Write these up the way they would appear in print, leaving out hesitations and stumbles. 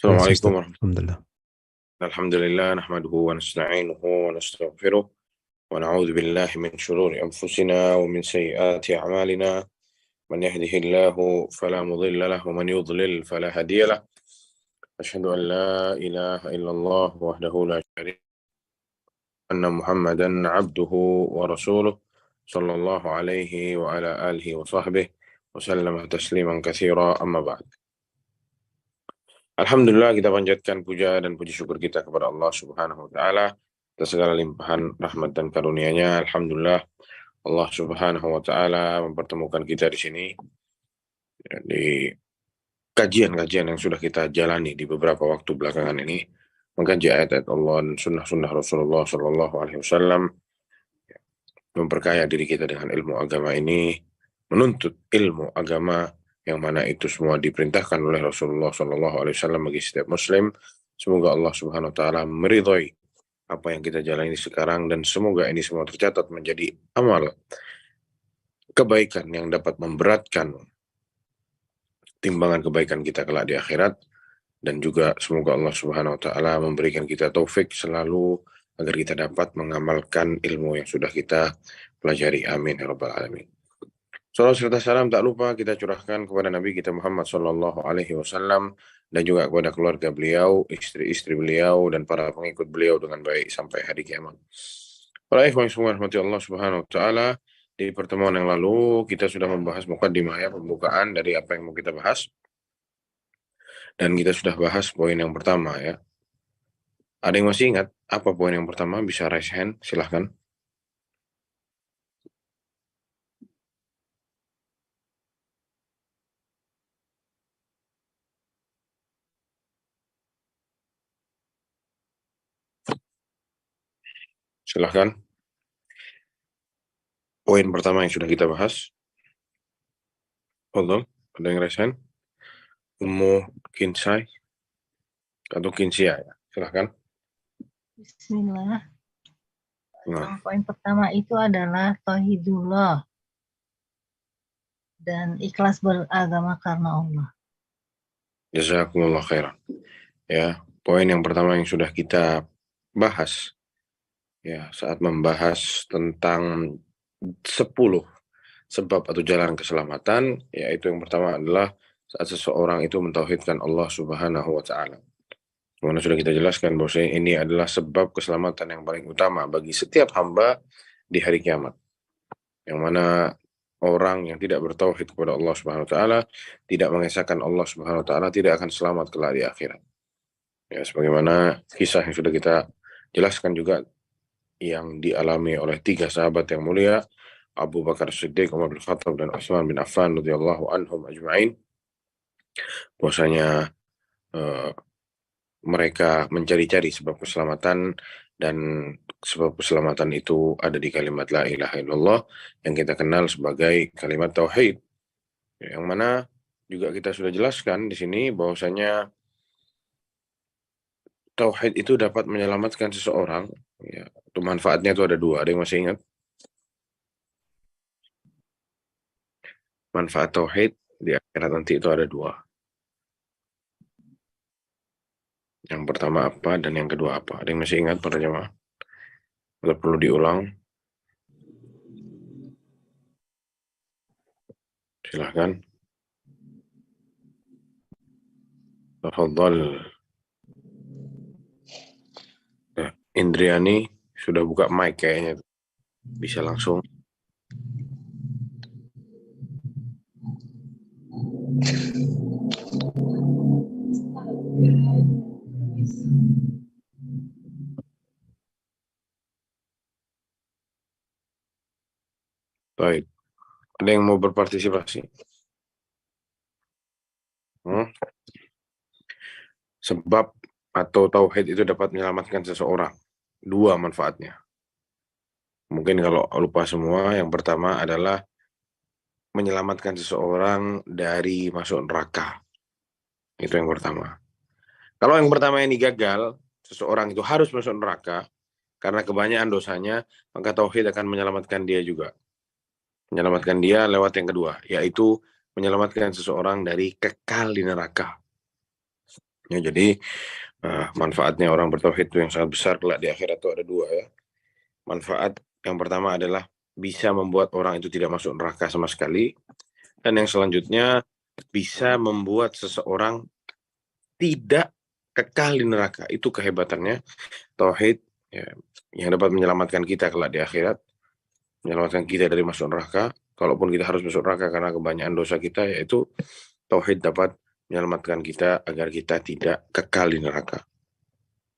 Assalamualaikum Waalaikumsalam. warahmatullahi Alhamdulillah. wabarakatuh. Alhamdulillah nahmaduhu wa nasta'inuhu wa nastaghfiruh wa na'udzu billahi min shururi anfusina wa min sayyiati a'malina. Man yahdihillahu fala mudilla lahu wa man yudlil fala hadiya lahu. Asyhadu an la ilaha illallah wahdahu la syarika lahu anna Muhammadan 'abduhu wa rasuluh sallallahu alaihi wa ala alihi wa sahbihi wa sallama tasliman katsira amma ba'd. Alhamdulillah kita panjatkan puja dan puji syukur kita kepada Allah Subhanahu wa taala atas segala limpahan rahmat dan karunia-Nya. Alhamdulillah Allah Subhanahu wa taala mempertemukan kita di sini di kajian-kajian yang sudah kita jalani di beberapa waktu belakangan ini, mengkaji ayat-ayat Allah dan sunnah-sunnah Rasulullah Shallallahu Alaihi Wasallam, memperkaya diri kita dengan ilmu agama ini, menuntut ilmu agama yang mana itu semua diperintahkan oleh Rasulullah Shallallahu Alaihi Wasallam bagi setiap Muslim. Semoga Allah Subhanahu Wa Taala meridhoi apa yang kita jalani sekarang dan semoga ini semua tercatat menjadi amal kebaikan yang dapat memberatkan timbangan kebaikan kita kelak di akhirat, dan juga semoga Allah Subhanahu Wa Taala memberikan kita taufik selalu agar kita dapat mengamalkan ilmu yang sudah kita pelajari. Amin ya rabbal alamin. Salawat serta salam tak lupa kita curahkan kepada Nabi kita Muhammad Sallallahu Alaihi Wasallam dan juga kepada keluarga beliau, istri-istri beliau, dan para pengikut beliau dengan baik sampai hari kiamat. Para ikhwan semua rahmati Allah Subhanahu Wa Taala, di pertemuan yang lalu kita sudah membahas mukaddimah, ya, pembukaan dari apa yang mau kita bahas, dan kita sudah bahas poin yang pertama, ya. Ada yang masih ingat apa poin yang pertama? Bisa raise hand, silahkan. Silahkan. Poin pertama yang sudah kita bahas. Ada yang raise hand? Ummu Kinsai atau Kinsia, ya. Silahkan. Bismillah. Yang poin pertama itu adalah tauhidullah dan ikhlas beragama karena Allah. Jazakumullah khairan. Ya, poin yang pertama yang sudah kita bahas, ya, saat membahas tentang 10 sebab atau jalan keselamatan, yaitu yang pertama adalah saat seseorang itu mentauhidkan Allah Subhanahu wa taala. Mana sudah kita jelaskan bahwa ini adalah sebab keselamatan yang paling utama bagi setiap hamba di hari kiamat. Yang mana orang yang tidak bertauhid kepada Allah Subhanahu wa taala, tidak mengesahkan Allah Subhanahu wa taala, tidak akan selamat kelak di akhirat. Ya, sebagaimana kisah yang sudah kita jelaskan juga yang dialami oleh 3 sahabat yang mulia, Abu Bakar Siddiq, Umar bin Khattab, dan Utsman bin Affan radhiyallahu anhum ajma'in, bahwasanya mereka mencari-cari sebab keselamatan, dan sebab keselamatan itu ada di kalimat la ilaha illallah yang kita kenal sebagai kalimat tauhid, yang mana juga kita sudah jelaskan di sini bahwasanya tauhid itu dapat menyelamatkan seseorang, ya. Itu manfaatnya itu ada 2. Ada yang masih ingat? Manfaat tauhid di akhirat nanti itu ada 2. Yang pertama apa dan yang kedua apa? Ada yang masih ingat para jemaah? Atau perlu diulang? Silahkan. Tafadhal. Nah, Indriani sudah buka mic kayaknya. Bisa langsung. Baik. Ada yang mau berpartisipasi? Sebab atau tauhid itu dapat menyelamatkan seseorang. 2 manfaatnya. Mungkin kalau lupa semua, yang pertama adalah menyelamatkan seseorang dari masuk neraka. Itu yang pertama. Kalau yang pertama ini gagal, seseorang itu harus masuk neraka karena kebanyakan dosanya, maka tauhid akan menyelamatkan dia juga. Menyelamatkan dia lewat yang kedua, yaitu menyelamatkan seseorang dari kekal di neraka. Ya, jadi manfaatnya orang bertauhid itu yang sangat besar kelak di akhirat itu ada dua ya. Manfaat yang pertama adalah bisa membuat orang itu tidak masuk neraka sama sekali. Dan yang selanjutnya bisa membuat seseorang tidak kekal di neraka. Itu kehebatannya tauhid ya, yang dapat menyelamatkan kita kelak di akhirat, menyelamatkan kita dari masuk neraka. Kalaupun kita harus masuk neraka karena kebanyakan dosa kita, yaitu tauhid dapat menyelamatkan kita agar kita tidak kekal di neraka.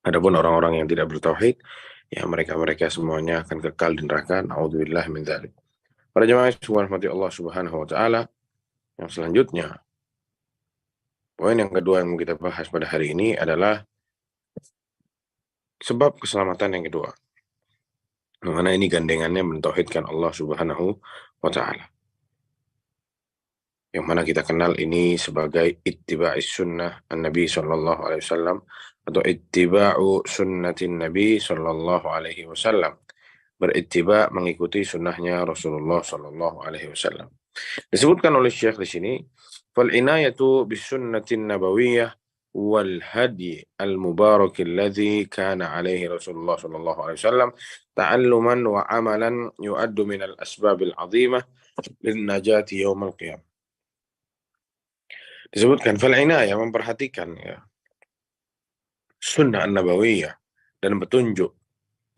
Adapun orang-orang yang tidak bertauhid, ya mereka-mereka semuanya akan kekal di neraka. Naudzubillah min dzalik. Para jemaah subhanahu Allah Subhanahu wa taala, yang selanjutnya, poin yang kedua yang kita bahas pada hari ini adalah sebab keselamatan yang kedua. Mana ini gandengannya mentauhidkan Allah Subhanahu wa taala. Yang mana kita kenal ini sebagai ittiba'is sunnah an-nabi sallallahu alaihi wasallam atau ittiba'u sunnatin nabi sallallahu alaihi wasallam. Berittiba mengikuti sunnahnya Rasulullah sallallahu alaihi wasallam. Disebutkan oleh Syekh di sini, fal inayatu bis sunnatin nabawiyyah wal hadi al mubarak alladhi kana alaihi Rasulullah sallallahu alaihi wasallam ta'alluman wa amalan yu'addu min al asbab al azimah lin najati yaum al qiyamah. Disebutkan fal inayah memperhatikan ya sunnah an-nabawiyah dan petunjuk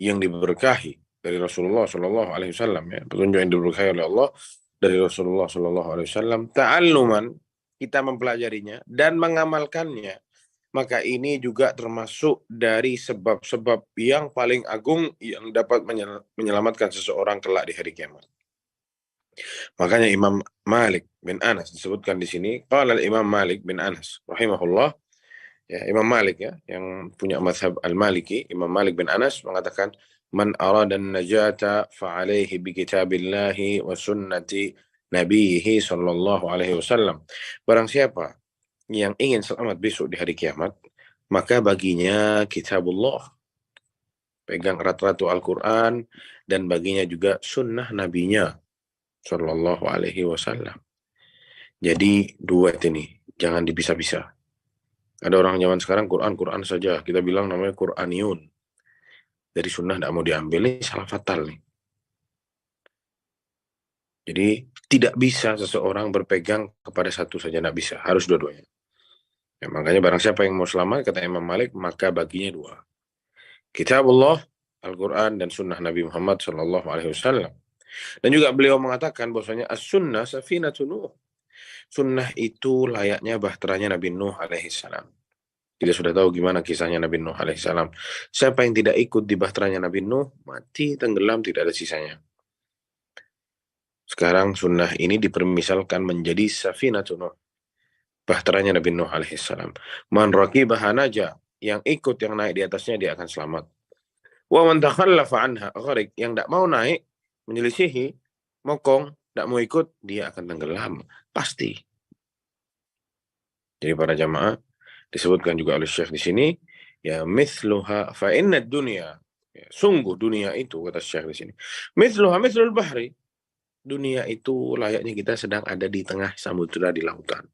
yang diberkahi dari Rasulullah Shallallahu Alaihi Wasallam ya, petunjuk yang diberkahi oleh Allah dari Rasulullah Shallallahu Alaihi Wasallam, ta'alluman kita mempelajarinya dan mengamalkannya, maka ini juga termasuk dari sebab-sebab yang paling agung yang dapat menyelamatkan seseorang kelak di hari kiamat. Makanya Imam Malik bin Anas disebutkan di sini, qala Imam Malik bin Anas rahimahullah, ya, Imam Malik ya, yang punya mazhab Al-Maliki, Imam Malik bin Anas mengatakan, man arada an-najata fa'alaihi bi kitabillahi wa sunnati nabiyhi sallallahu alaihi wasallam. Barang siapa yang ingin selamat besok di hari kiamat, maka baginya kitabullah, pegang erat-erat Al-Quran, dan baginya juga sunnah nabinya sallallahu alaihi wasallam. Jadi dua ini jangan dipisah-pisah. Ada orang zaman sekarang Quran saja, kita bilang namanya Quraniyun. Dari sunnah tidak mau diambil, ini salah fatal nih. Jadi tidak bisa seseorang berpegang kepada satu saja, tidak bisa, harus dua-duanya. Ya, makanya barang siapa yang mau selamat, kata Imam Malik, maka baginya dua. Kitabullah, Al-Quran, dan sunnah Nabi Muhammad SAW. Dan juga beliau mengatakan bahwasanya as-sunnah safinatun Nuh. Sunnah itu layaknya bahteranya Nabi Nuh alaihissalam. Kita sudah tahu gimana kisahnya Nabi Nuh alaihissalam. Siapa yang tidak ikut di bahteranya Nabi Nuh, mati, tenggelam, tidak ada sisanya. Sekarang sunnah ini dipermisalkan menjadi safinatun Nuh, bahteranya Nabi Nuh alaihissalam. Man raqibaha naja, yang ikut, yang naik di atasnya, dia akan selamat. Wa man takhallafa anha gharik, yang tidak mau naik, menyelisihi, mokong, tidak mau ikut, dia akan tenggelam, pasti. Jadi para jamaah, disebutkan juga oleh Syekh di sini, ya mithluha fa inna dunya, ya, sungguh dunia itu, kata Syekh di sini, mithluha mithlul bahri, dunia itu layaknya kita sedang ada di tengah samudra, di lautan.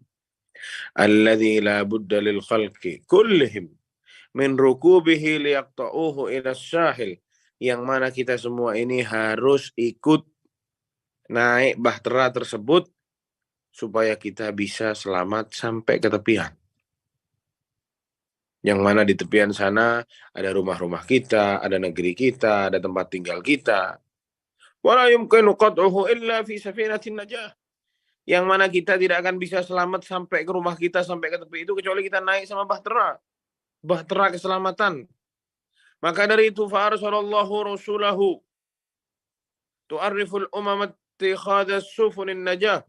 Alladzi la budda lil khalqi kullihim min rukubihi liyaqta'uhu ila syahil, yang mana kita semua ini harus ikut naik bahtera tersebut supaya kita bisa selamat sampai ke tepian. Yang mana di tepian sana ada rumah-rumah kita, ada negeri kita, ada tempat tinggal kita. Wala yumkinu qat'uhu illa fi safinatin najah. Yang mana kita tidak akan bisa selamat sampai ke rumah kita, sampai ke tepi itu, kecuali kita naik sama bahtera keselamatan. Maka dari itu fa'arsalallahu rasulahu tu'arriful umamat tikhadas sufunin najah.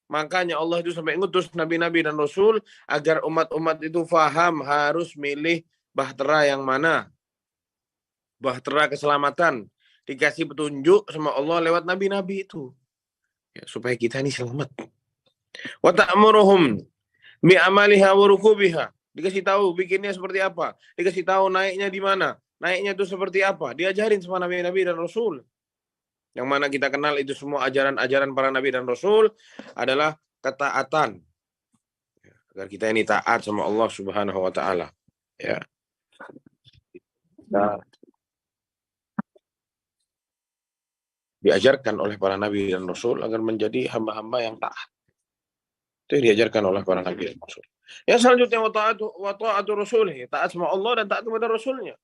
Makanya Allah itu sampai ngutus nabi-nabi dan rasul agar umat-umat itu faham harus milih bahtera yang mana. Bahtera keselamatan. Dikasih petunjuk sama Allah lewat nabi-nabi itu. Ya, supaya kita ini selamat. Wa ta'muruhum bi'amaliha wa rukubiha. Dikasih tahu bikinnya seperti apa. Dikasih tahu naiknya di mana. Naiknya itu seperti apa. Diajarin sama nabi-nabi dan rasul. Yang mana kita kenal itu semua ajaran-ajaran para nabi dan rasul adalah ketaatan. agar kita ini taat sama Allah Subhanahu wa taala. Ya. Kita diajarkan oleh para nabi dan rasul agar menjadi hamba-hamba yang taat. Itu yang diajarkan oleh para nabi dan rasul. Yang selanjutnya wa ta'atu rasulih, taat sama Allah dan taat kepada rasulnya.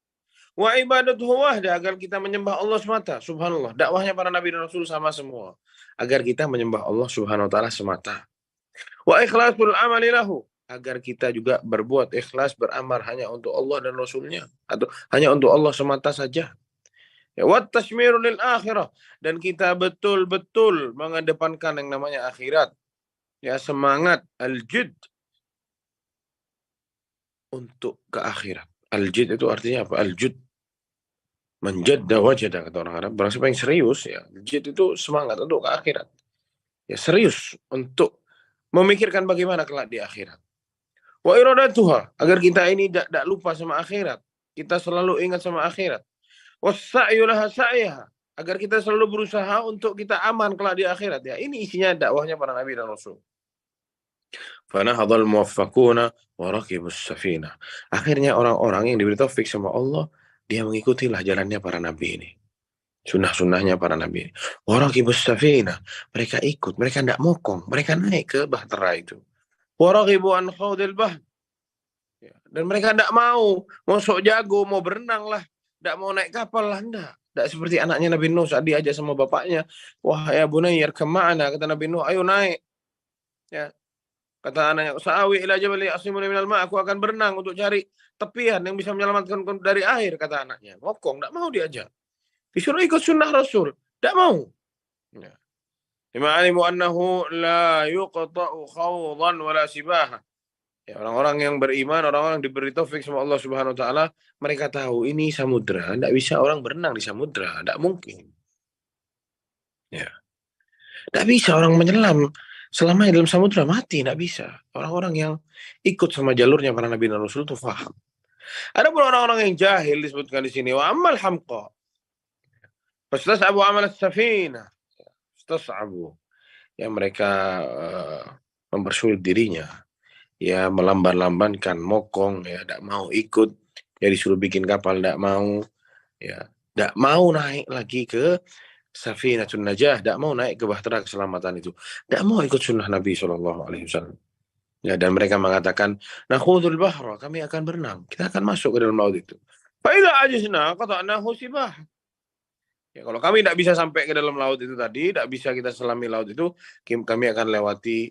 Wa ibadatuhu wahda, agar kita menyembah Allah semata. Subhanallah, dakwahnya para nabi dan rasul sama semua. Agar kita menyembah Allah Subhanahu wa taala semata. Wa ikhlasul amali lahu, agar kita juga berbuat ikhlas beramal hanya untuk Allah dan rasulnya, atau hanya untuk Allah semata saja. Ya, wa tashmiru lil akhirah, dan kita betul-betul mengedepankan yang namanya akhirat. Ya, semangat al-jid untuk ke akhirat. Al-jid itu artinya apa? Al-jud, menjadda wajada, kata orang Arab. Barang siapa yang serius, ya, jid itu semangat untuk ke akhirat. Ya, serius untuk memikirkan bagaimana kelak di akhirat. Wa iradatuha, agar kita ini tidak lupa sama akhirat. Kita selalu ingat sama akhirat. Wasa'yu laha sa'yaha, agar kita selalu berusaha untuk kita aman kelak di akhirat. Ya, ini isinya dakwahnya para nabi dan rasul. Fanahadhal muwaffaquna wa raqibus safinah. Akhirnya orang-orang yang diberi taufik sama Allah, dia mengikutilah jalannya para nabi ini. Sunnah-sunnahnya para nabi. Wa raqibus safinah. Mereka ikut, mereka tidak mokong, mereka naik ke bahtera itu. Wa raqibu an khawdil bahr. Dan mereka tidak mau sok jago, mau berenang lah, tidak mau naik kapal lah, enggak. Tidak seperti anaknya Nabi Nuh saat diajak sama bapaknya. Wah ya bunayya kemana, kata Nabi Nuh, ayo naik. Ya, kata anaknya, sa'awi ila jabal ya'simuni minal ma', aku akan berenang untuk cari tepian yang bisa menyelamatkan dari air, kata anaknya. Ngokong, tidak mau diajak. Disuruh ikut sunnah Rasul, tidak mau. Ya. Lima alimu annahu la yuqta'u khawdan wala sibaha. Ya, orang-orang yang beriman, orang-orang yang diberi taufik sama Allah Subhanahu wa taala, mereka tahu ini samudra, tidak bisa orang berenang di samudra, tidak mungkin. Ya. Tidak bisa orang menyelam selama di dalam samudra, mati, tidak bisa. Orang-orang yang ikut sama jalurnya para nabi dan rasul itu faham. Ada pun orang-orang yang jahil disebutkan di sini, wa amal hamqa fastas'abu amal as-safinah. Fastas'abu. Ya, mereka mempersulit dirinya. Ya, melamban-lambankan, mokong, ya, tidak mau ikut, ya, disuruh bikin kapal, tidak mau, ya, tidak mau naik lagi ke Safinatun Najah, tidak mau naik ke bahtera keselamatan itu, tidak mau ikut sunnah Nabi SAW. Ya, dan mereka mengatakan, nakhudul bahra, kami akan berenang, kita akan masuk ke dalam laut itu. Fa'idha ajizna qata'nahu sibah. Ya, kalau kami tidak bisa sampai ke dalam laut itu tadi, tidak bisa kita selami laut itu, kami akan lewati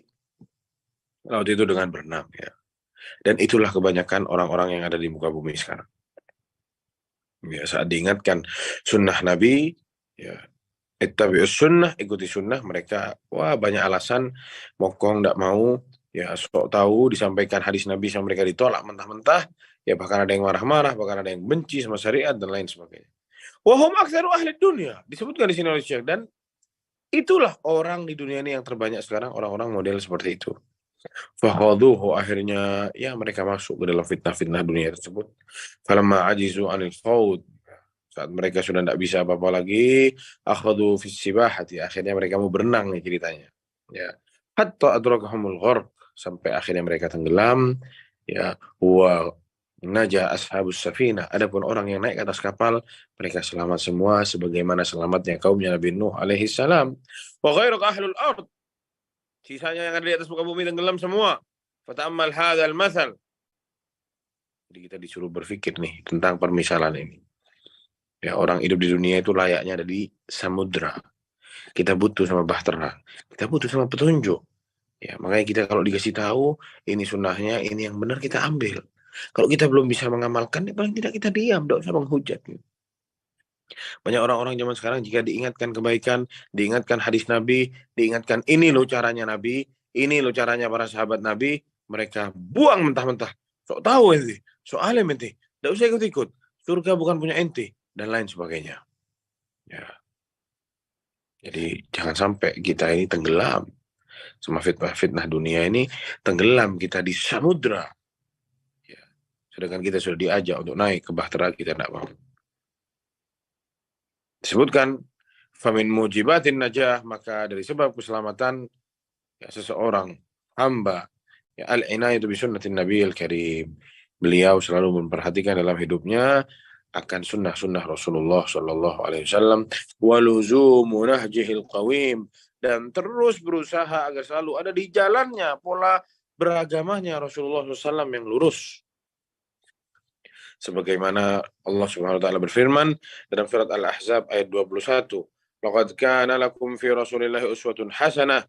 laut itu dengan berenang. Ya. Dan itulah kebanyakan orang-orang yang ada di muka bumi sekarang. Ya, saat diingatkan sunnah Nabi, ya, ittabi'us sunnah, ikuti sunnah, mereka wah banyak alasan, mokong, tidak mau, ya, sok tahu, disampaikan hadis Nabi sama mereka ditolak mentah-mentah, ya, bahkan ada yang marah-marah, bahkan ada yang benci sama syariat dan lain sebagainya. Wahum aktsaru ahli dunia, disebutkan di sini oleh Syekh, dan itulah orang di dunia ini yang terbanyak sekarang, orang-orang model seperti itu. Fakhaduhu, akhirnya ya mereka masuk ke dalam fitnah-fitnah dunia tersebut. Falamma ajizu anil khawd, saat mereka sudah tidak bisa apa-apa lagi, akhadu fis sibahati, akhirnya mereka mau berenang nih ceritanya. Ya. Hatta adrakahumul gharq, sampai akhirnya mereka tenggelam. Ya, wa najah ashabus safinah. Adapun orang yang naik ke atas kapal, mereka selamat semua sebagaimana selamatnya kaumnya Nabi Nuh alaihi salam. Wa ghairu ahlul ard, sisanya yang ada di atas muka bumi tenggelam semua. Fata'ammal hadzal mathal. Jadi kita disuruh berpikir nih tentang permisalan ini. Ya, orang hidup di dunia itu layaknya ada di samudra. Kita butuh sama bahtera. Kita butuh sama petunjuk. Ya, makanya kita kalau dikasih tahu ini sunnahnya, ini yang benar, kita ambil. Kalau kita belum bisa mengamalkan, ya paling tidak kita diam, tidak usah menghujat. Banyak orang-orang zaman sekarang jika diingatkan kebaikan, diingatkan hadis Nabi, diingatkan ini loh caranya Nabi, ini loh caranya para sahabat Nabi, mereka buang mentah-mentah. Sok tahu ente, sok alim ente, tidak usah ikut-ikut. Surga bukan punya ente, dan lain sebagainya. Ya. Jadi jangan sampai kita ini tenggelam sama fitnah-fitnah dunia ini, tenggelam kita di samudra. Ya. Sedangkan kita sudah diajak untuk naik ke bahtera, kita tidak mau. Disebutkan famin mujibatin najah, maka dari sebab keselamatan ya, seseorang hamba Ya, al-inayatu bi sunnatin nabiyil karim. Beliau selalu memperhatikan dalam hidupnya akan sunnah-sunnah Rasulullah Shallallahu Alaihi Wasallam, waluzumu nahjihil qawim, dan terus berusaha agar selalu ada di jalannya pola beragamanya Rasulullah SAW yang lurus. Sebagaimana Allah Subhanahu wa taala berfirman dalam surat Al-Ahzab ayat 21, "Laqad kana lakum fi Rasulillahi uswatun hasanah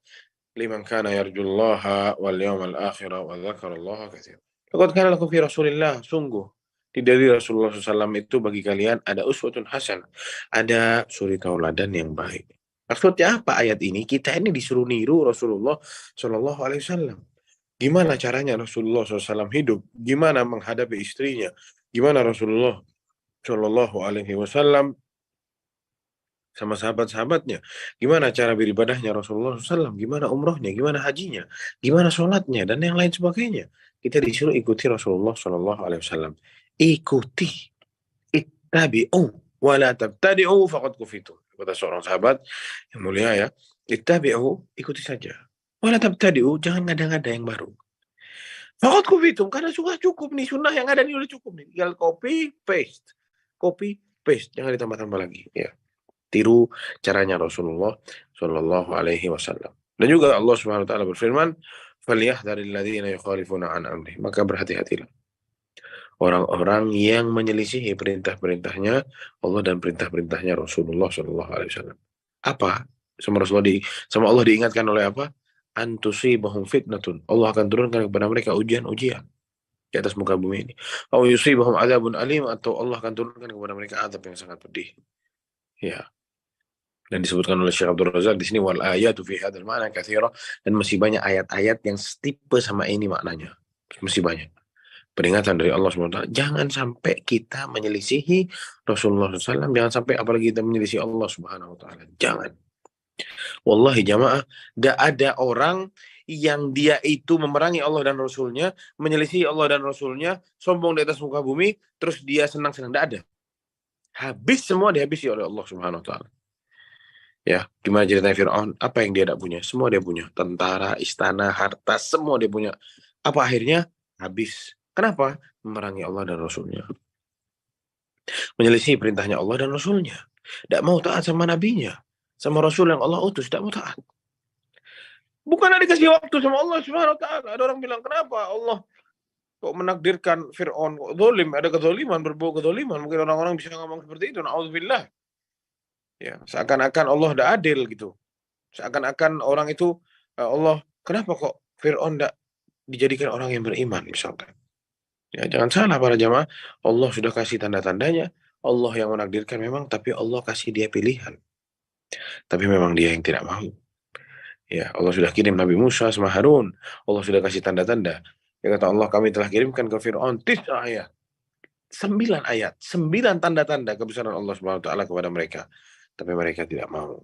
liman kana yarjullaha wal yawmal akhir wa dzakarallaha katsiran." Laqad kana lakum fi Rasulillah, sungguh di dari Rasulullah SAW itu bagi kalian ada uswatun hasanah, ada suri tauladan yang baik. Maksudnya apa ayat ini? Kita ini disuruh niru Rasulullah Shallallahu Alaihi Wasallam. Gimana caranya Rasulullah SAW hidup? Gimana menghadapi istrinya? Gimana Rasulullah Shallallahu Alaihi Wasallam sama sahabat-sahabatnya? Gimana cara beribadahnya Rasulullah SAW? Gimana umrohnya? Gimana hajinya? Gimana sholatnya? Dan yang lain sebagainya. Kita disuruh ikuti Rasulullah Shallallahu Alaihi Wasallam. Ikuti, ittabi'u, wa la tabtadi'u faqad kufitu. Kata seorang sahabat yang mulia ya, ittabi'u, ikuti saja. Wa la tabtadi'u, jangan ngada-ngada yang baru. Faqad kufitum, karena sudah cukup nih, sunnah yang ada ini udah cukup nih. Tinggal copy paste, jangan ditambah-tambah lagi ya. Tiru caranya Rasulullah Shallallahu Alaihi Wasallam. Dan juga Allah Subhanahu Wa Taala berfirman, "Falyahdharil ladzina yukhalifuna an amri." Maka berhati-hatilah orang-orang yang menyelisihi perintah-perintahnya Allah dan perintah-perintahnya Rasulullah Shallallahu Alaihi Wasallam. Apa? Sama Allah diingatkan oleh apa? Antusibahum fitnatun. Allah akan turunkan kepada mereka ujian-ujian di atas muka bumi ini. Au yusibahum adzabun alim, atau Allah akan turunkan kepada mereka azab yang sangat pedih. Ya. Dan disebutkan oleh Syekh Abdul Razak di sini, wal ayatu fi hadzal ma'na katsira, dan masih banyak ayat-ayat yang setipe sama ini maknanya. Masih banyak. Peringatan dari Allah SWT, jangan sampai kita menyelisihi Rasulullah SAW, jangan sampai apalagi kita menyelisihi Allah Subhanahu wa taala. Jangan. Wallahi jamaah, tidak ada orang yang dia itu memerangi Allah dan Rasulnya, menyelisihi Allah dan Rasulnya, sombong di atas muka bumi, terus dia senang-senang. Tidak ada. Habis semua dihabisi oleh Allah Subhanahu wa taala. Ya, gimana ceritanya Fir'aun? Apa yang dia tidak punya? Semua dia punya. Tentara, istana, harta, semua dia punya. Apa akhirnya? Habis. Kenapa? Memerangi Allah dan Rasulnya. Menyelisih perintahnya Allah dan Rasulnya. Tidak mau taat sama nabinya. Sama Rasul yang Allah utus. Tidak mau taat. Bukan ada dikasih waktu sama Allah Subhanahu wa taala. Ada orang bilang, kenapa Allah kok menakdirkan Fir'aun kok zalim? Ada kezaliman, berbau kezaliman. Mungkin orang-orang bisa ngomong seperti itu. Na'udzubillah. Ya, seakan-akan Allah tidak adil gitu. Seakan-akan orang itu, Allah, kenapa kok Fir'aun tidak dijadikan orang yang beriman misalkan. Ya, jangan salah para jamaah. Allah sudah kasih tanda-tandanya. Allah yang menakdirkan memang, tapi Allah kasih dia pilihan. Tapi memang dia yang tidak mau. Ya, Allah sudah kirim Nabi Musa sama Harun. Allah sudah kasih tanda-tanda. Ya, kata Allah, kami telah kirimkan ke Fir'aun 9 ayat. 9 ayat. 9 tanda-tanda kebesaran Allah SWT kepada mereka. Tapi mereka tidak mau.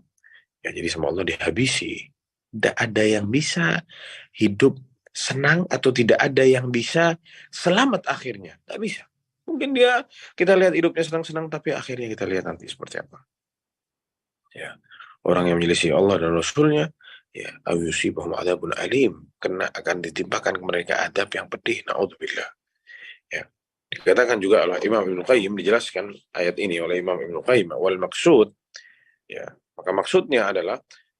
Ya, jadi sama Allah dihabisi. Tidak ada yang bisa hidup senang, atau tidak ada yang bisa selamat akhirnya. Tidak bisa. Mungkin kita lihat hidupnya senang-senang, tapi akhirnya kita lihat nanti seperti apa. Ya, orang yang menyelisih Allah dan Rasulnya, ya, yusibahum adzabun alim, kena akan ditimpakan ke mereka adab yang pedih. Naudzubillah. Ya. Dikatakan juga oleh Imam Ibnu Qayyim, dijelaskan ayat ini oleh Imam Ibnu Qayyim, wal maksud, ya, maka maksudnya adalah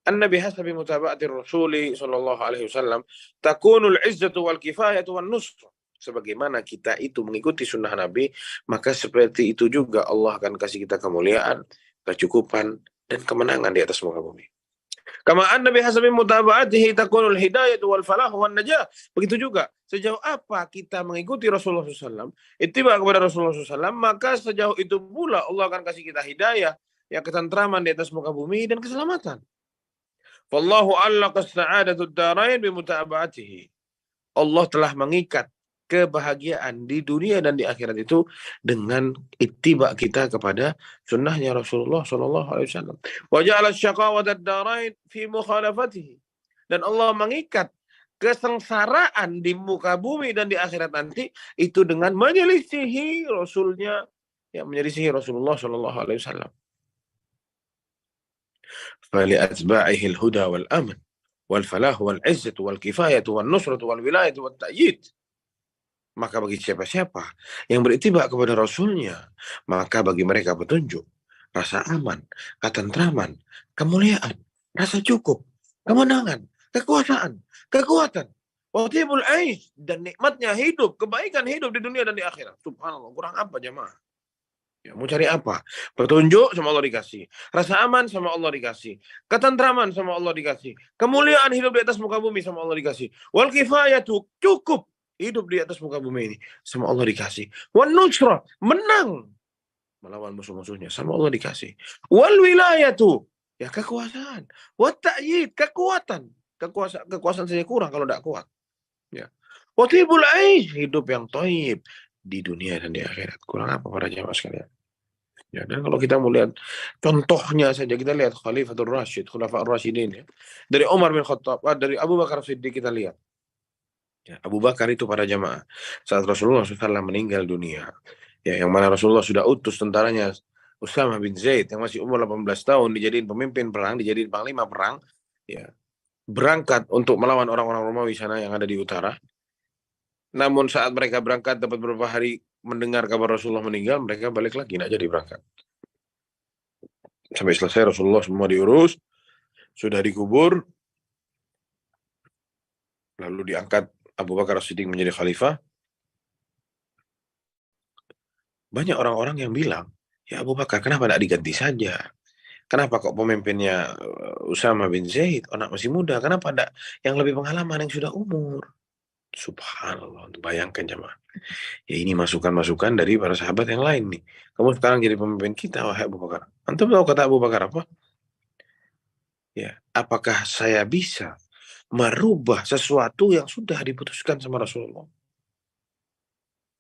anna bihasabi mutaba'atir rasuli sallallahu alaihi wasallam takunul izzatu wal kifayatu wan nusr. Sebagaimana kita itu mengikuti sunnah Nabi, maka seperti itu juga Allah akan kasih kita kemuliaan, kecukupan, dan kemenangan di atas muka bumi. Kama anna bihasabi mutaba'atihi takunul hidayatu wal falah wan najah. Begitu juga, sejauh apa kita mengikuti Rasulullah SAW, ittiba kepada Rasulullah SAW, maka sejauh itu pula Allah akan kasih kita hidayah, ya, ketentraman di atas muka bumi dan keselamatan. Wallahu allaqa sa'adatud darain bimutaba'atihi. Allah telah mengikat kebahagiaan di dunia dan di akhirat itu dengan ittiba kita kepada sunnahnya Rasulullah sallallahu alaihi wasallam. Wa ja'ala syaqawata ad-darain fi mukhalafatihi. Dan Allah mengikat kesengsaraan di muka bumi dan di akhirat nanti itu dengan menyelisihi Rasulnya, yang menyelisihi Rasulullah sallallahu alaihi wasallam. Fali atba'ihi al-huda wal aman. wal falah wal izzatu wal kifayatu wal nusratu wal wilayatu wat ta'yid. Maka bagi siapa-siapa yang beritiba kepada Rasulnya, maka bagi mereka petunjuk, rasa aman, ketentraman, kemuliaan, rasa cukup, kemenangan, kekuasaan, kekuatan, watibul aish, dan nikmatnya hidup, kebaikan hidup di dunia dan di akhirat. Subhanallah, kurang apa jemaah? Ya, mau cari apa? Petunjuk sama Allah dikasih. Rasa aman sama Allah dikasih. Ketentraman sama Allah dikasih. Kemuliaan hidup di atas muka bumi sama Allah dikasih. Wal kifayatu, cukup hidup di atas muka bumi ini sama Allah dikasih. Wan nusra, menang melawan musuh-musuhnya sama Allah dikasih. Wal wilayatu, ya kekuasaan. Wat ta'yid, kekuatan. Kekuasaan saja kurang kalau tidak kuat. Ya. Watibul aish, hidup yang thayyib di dunia dan di akhirat. Kurang apa para jamaah sekalian? Ya, dan kalau kita melihat contohnya saja, kita lihat Khalifatul Rasyid, Khulafa Ar-Rasyidin, ya. Dari Umar bin Khattab, dari Abu Bakar Siddiq kita lihat. Ya, Abu Bakar itu para jamaah saat Rasulullah SAW meninggal dunia, ya, yang mana Rasulullah sudah utus tentaranya Usama bin Zaid yang masih umur 18 tahun dijadiin pemimpin perang, dijadiin panglima perang, ya, berangkat untuk melawan orang-orang Romawi sana yang ada di utara. Namun saat mereka berangkat dapat beberapa hari mendengar kabar Rasulullah meninggal, mereka balik lagi, tidak jadi berangkat. Sampai selesai Rasulullah semua diurus, sudah dikubur, lalu diangkat Abu Bakar As-Siddiq menjadi khalifah. Banyak orang-orang yang bilang, ya Abu Bakar, kenapa tidak diganti saja? Kenapa kok pemimpinnya Usama bin Zaid, anak masih muda? Kenapa tidak yang lebih pengalaman, yang sudah umur? Subhanallah, bayangkan jemaah. Ya ini masukan-masukan dari para sahabat yang lain nih. Kamu sekarang jadi pemimpin kita, wahai Abu Bakar. Antum tahu kata Abu Bakar apa? Ya, apakah saya bisa merubah sesuatu yang sudah diputuskan sama Rasulullah?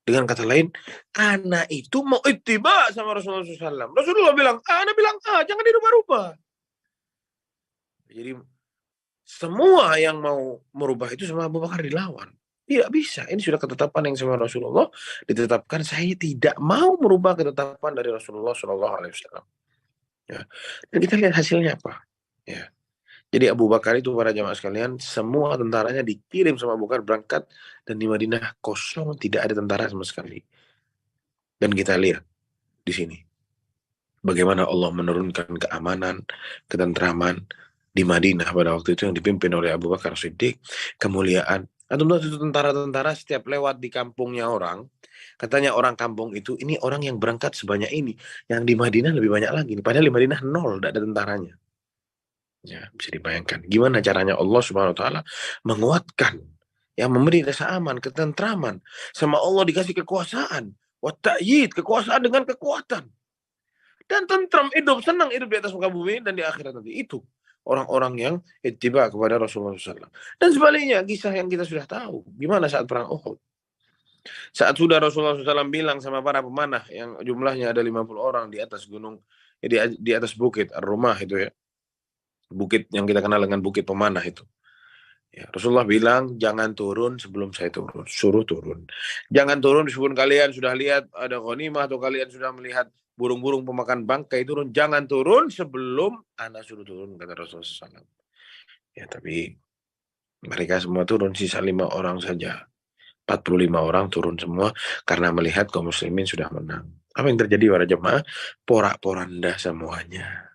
Dengan kata lain, anak itu mau ittiba sama Rasulullah SAW. Rasulullah bilang A, anak bilang A, jangan dirubah-rubah. Jadi semua yang mau merubah itu sama Abu Bakar dilawan. Tidak bisa. Ini sudah ketetapan yang sama Rasulullah ditetapkan. Saya tidak mau merubah ketetapan dari Rasulullah SAW. Ya. Dan kita lihat hasilnya apa. Ya. Jadi Abu Bakar itu para jamaah sekalian, semua tentaranya dikirim sama Abu Bakar berangkat, dan di Madinah kosong, tidak ada tentara sama sekali. Dan kita lihat di sini bagaimana Allah menurunkan keamanan, ketentraman di Madinah pada waktu itu yang dipimpin oleh Abu Bakar Siddiq, kemuliaan. Atau itu tentara-tentara setiap lewat di kampungnya orang, katanya orang kampung itu, ini orang yang berangkat sebanyak ini, yang di Madinah lebih banyak lagi. Padahal di Madinah nol, tidak ada tentaranya. Ya, bisa dibayangkan gimana caranya Allah Subhanahu wa taala menguatkan, yang memberi rasa aman, ketentraman, sama Allah dikasih kekuasaan, wa ta'yid, kekuasaan dengan kekuatan. Dan tentram, hidup senang, hidup di atas muka bumi dan di akhirat nanti. Itu orang-orang yang ittiba kepada Rasulullah SAW. Dan sebaliknya, kisah yang kita sudah tahu, gimana saat perang Uhud. Saat sudah Rasulullah SAW bilang sama para pemanah yang jumlahnya ada 50 orang di atas gunung, di atas bukit Ar-Rumah itu ya, bukit yang kita kenal dengan bukit pemanah itu. Ya, Rasulullah bilang, jangan turun sebelum saya turun, suruh turun. Jangan turun meskipun kalian sudah lihat ada ghanimah atau kalian sudah melihat burung-burung pemakan bangkai turun. Jangan turun sebelum ana suruh turun, kata Rasulullah SAW. Ya, tapi mereka semua turun, sisa 5 orang saja. 45 orang turun semua karena melihat kaum muslimin sudah menang. Apa yang terjadi para jemaah? Porak-poranda semuanya.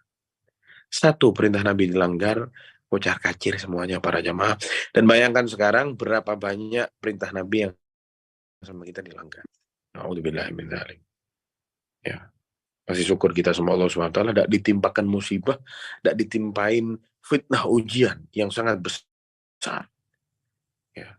Satu perintah Nabi dilanggar, kocar kacir semuanya para jamaah. Dan bayangkan sekarang berapa banyak perintah Nabi yang sama kita dilanggar. Na'udzubillah min dzalik. Ya. Masih syukur kita sama Allah SWT tidak ditimpakan musibah, tidak ditimpain fitnah ujian yang sangat besar. Ya.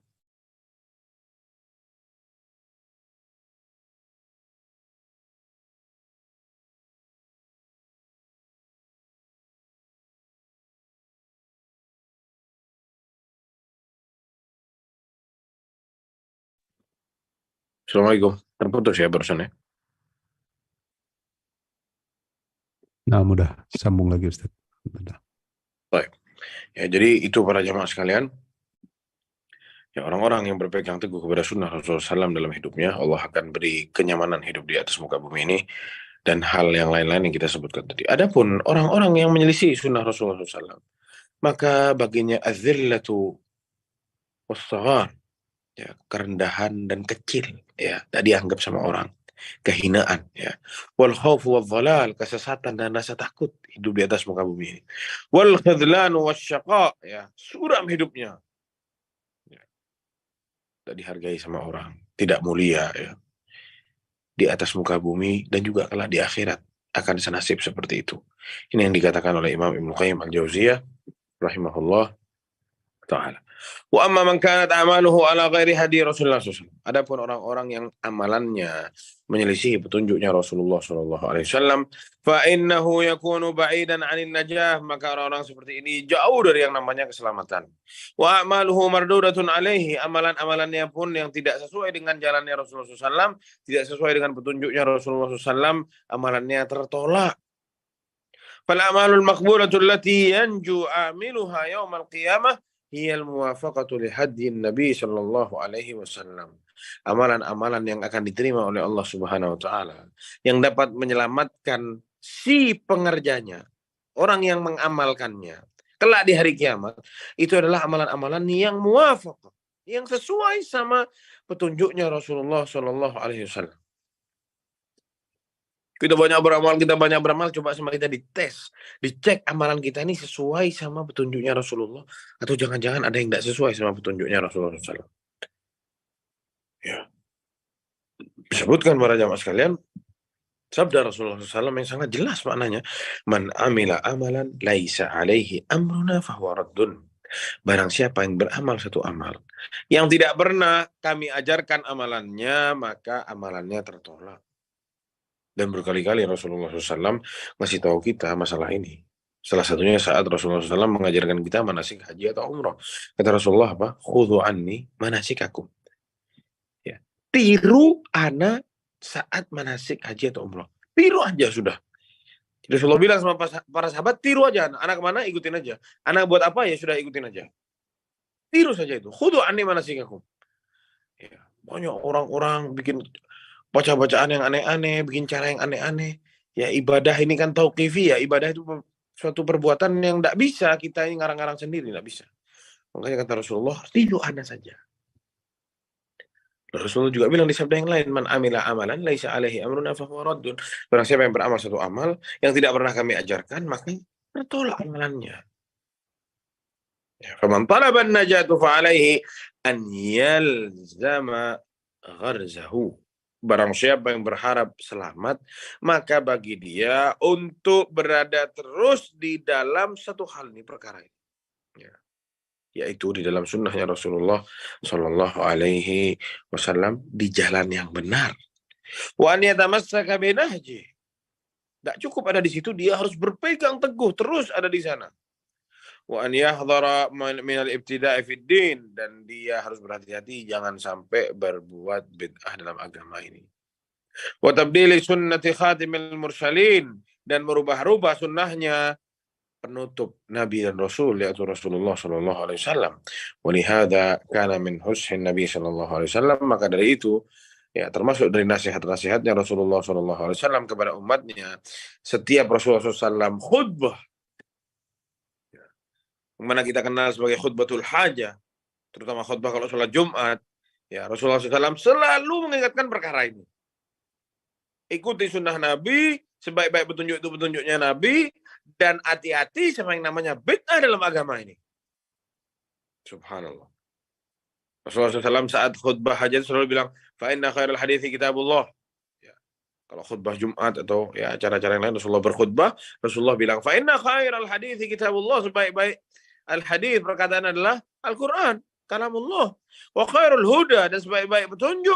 Assalamualaikum. Terputus ya barusan ya. Nah, mudah sambung lagi Ustaz. Baik. Ya, jadi itu para jamaah sekalian. Ya, orang-orang yang berpegang teguh kepada sunnah Rasulullah SAW dalam hidupnya, Allah akan beri kenyamanan hidup di atas muka bumi ini dan hal yang lain-lain yang kita sebutkan tadi. Adapun orang-orang yang menyelisih sunnah Rasulullah SAW, maka baginya az-zillatu was-saghar, ya, kerendahan dan kecil, ya, tak dianggap sama orang, kehinaan, ya. Wal khaufu wadh-dhalal, kesesatan dan rasa takut hidup di atas muka bumi ini. Wal khidlan wasyaqa, ya, suram hidupnya, ya, tak dihargai sama orang, tidak mulia, ya, di atas muka bumi dan juga kelak di akhirat akan senasib seperti itu. Ini yang dikatakan oleh Imam Ibnu Qayyim al-Jauziyah rahimahullah ta'ala. Wa amma man kanat amaluhu ala ghairi hadi Rasulullah SAW. Adapun orang-orang yang amalannya menyelisihi petunjuknya Rasulullah SAW, fa innahu yakunu ba'idan 'anil najah, maka orang-orang seperti ini jauh dari yang namanya keselamatan. Wa a'maluhu mardudatun 'alaihi, amalan-amalannya pun yang tidak sesuai dengan jalannya Rasulullah SAW, tidak sesuai dengan petunjuknya Rasulullah SAW, amalannya tertolak. Fal amalul maqbulatu allati yanju 'amiluha yaumal qiyamah hiyal muwafaqatu li hadyin Nabi sallallahu alaihi wasallam. Amalan-amalan yang akan diterima oleh Allah Subhanahu wa taala, yang dapat menyelamatkan si pengerjanya, orang yang mengamalkannya kelak di hari kiamat, itu adalah amalan-amalan yang muwafaqah, yang sesuai sama petunjuknya Rasulullah sallallahu alaihi wasallam. Kita banyak beramal, coba sama kita dites, dicek amalan kita ini sesuai sama petunjuknya Rasulullah, atau jangan-jangan ada yang tidak sesuai sama petunjuknya Rasulullah SAW. Ya. Disebutkan para jamaah sekalian, sabda Rasulullah SAW yang sangat jelas maknanya, man amila amalan laisa alaihi amruna fahuwa raddun. Barang siapa yang beramal satu amal yang tidak pernah kami ajarkan amalannya, maka amalannya tertolak. Dan berkali-kali Rasulullah SAW ngasih tahu kita masalah ini. Salah satunya saat Rasulullah SAW mengajarkan kita manasik haji atau umrah. Kata Rasulullah apa? Khudhu anni manasikakum. Ya. Tiru ana saat manasik haji atau umrah. Tiru aja sudah. Rasulullah bilang sama para sahabat, tiru aja. Anak kemana? Ikutin aja. Anak buat apa? Ya sudah ikutin aja. Tiru saja itu. Khudhu anni manasikakum. Ya. Banyak orang-orang bikin baca-bacaan yang aneh-aneh, bikin cara yang aneh-aneh. Ya, ibadah ini kan tauqifi, ya, ibadah itu suatu perbuatan yang tidak bisa kita ini ngarang-ngarang sendiri, tidak bisa. Makanya kata Rasulullah, tiru ana saja. Rasulullah juga bilang di sabda yang lain, man amila amalan laisa alaihi amruna fahuwa raddun. Barang siapa yang beramal satu amal yang tidak pernah kami ajarkan, maka tertolak amalannya. Ya, faman talaba an-najatu fa alaihi an yalzama gharzahu. Barang siapa yang berharap selamat, maka bagi dia untuk berada terus di dalam satu hal ini, perkara ini, ya, yaitu di dalam sunnahnya Rasulullah Shallallahu Alaihi Wasallam, di jalan yang benar. Wa an yatamassaka binahji. Tidak cukup ada di situ, dia harus berpegang teguh terus ada di sana. Wa an yahdhara min al-ibtida'i fid din, dan dia harus berhati-hati jangan sampai berbuat bid'ah dalam agama ini. Wa tabdili sunnati khatimil mursalin, dan merubah-rubah sunnahnya penutup Nabi dan Rasul, yaitu Rasulullah sallallahu alaihi wasallam. Wa lihadza kana min hushin Nabi sallallahu alaihi wasallam, maka dari itu, ya, termasuk dari nasihat-nasihatnya Rasulullah sallallahu alaihi wasallam kepada umatnya, setiap Rasulullah SAW khutbah, mana kita kenal sebagai khutbatul hajah, terutama khutbah kalau sholat Jumat, ya, Rasulullah SAW selalu mengingatkan perkara ini. Ikuti sunnah Nabi, sebaik-baik petunjuk itu petunjuknya Nabi, dan hati-hati sama yang namanya bid'ah dalam agama ini. Subhanallah. Rasulullah SAW saat khutbah hajat selalu bilang, fa inna khairal hadithi kitabullah. Ya. Kalau khutbah Jumat atau ya acara-acara yang lain, Rasulullah berkhutbah, Rasulullah bilang, fa inna khairal hadithi kitabullah, sebaik-baik al-hadith perkataan adalah Al-Quran, kalamullah. Wa khairul huda, dan sebaik-baik petunjuk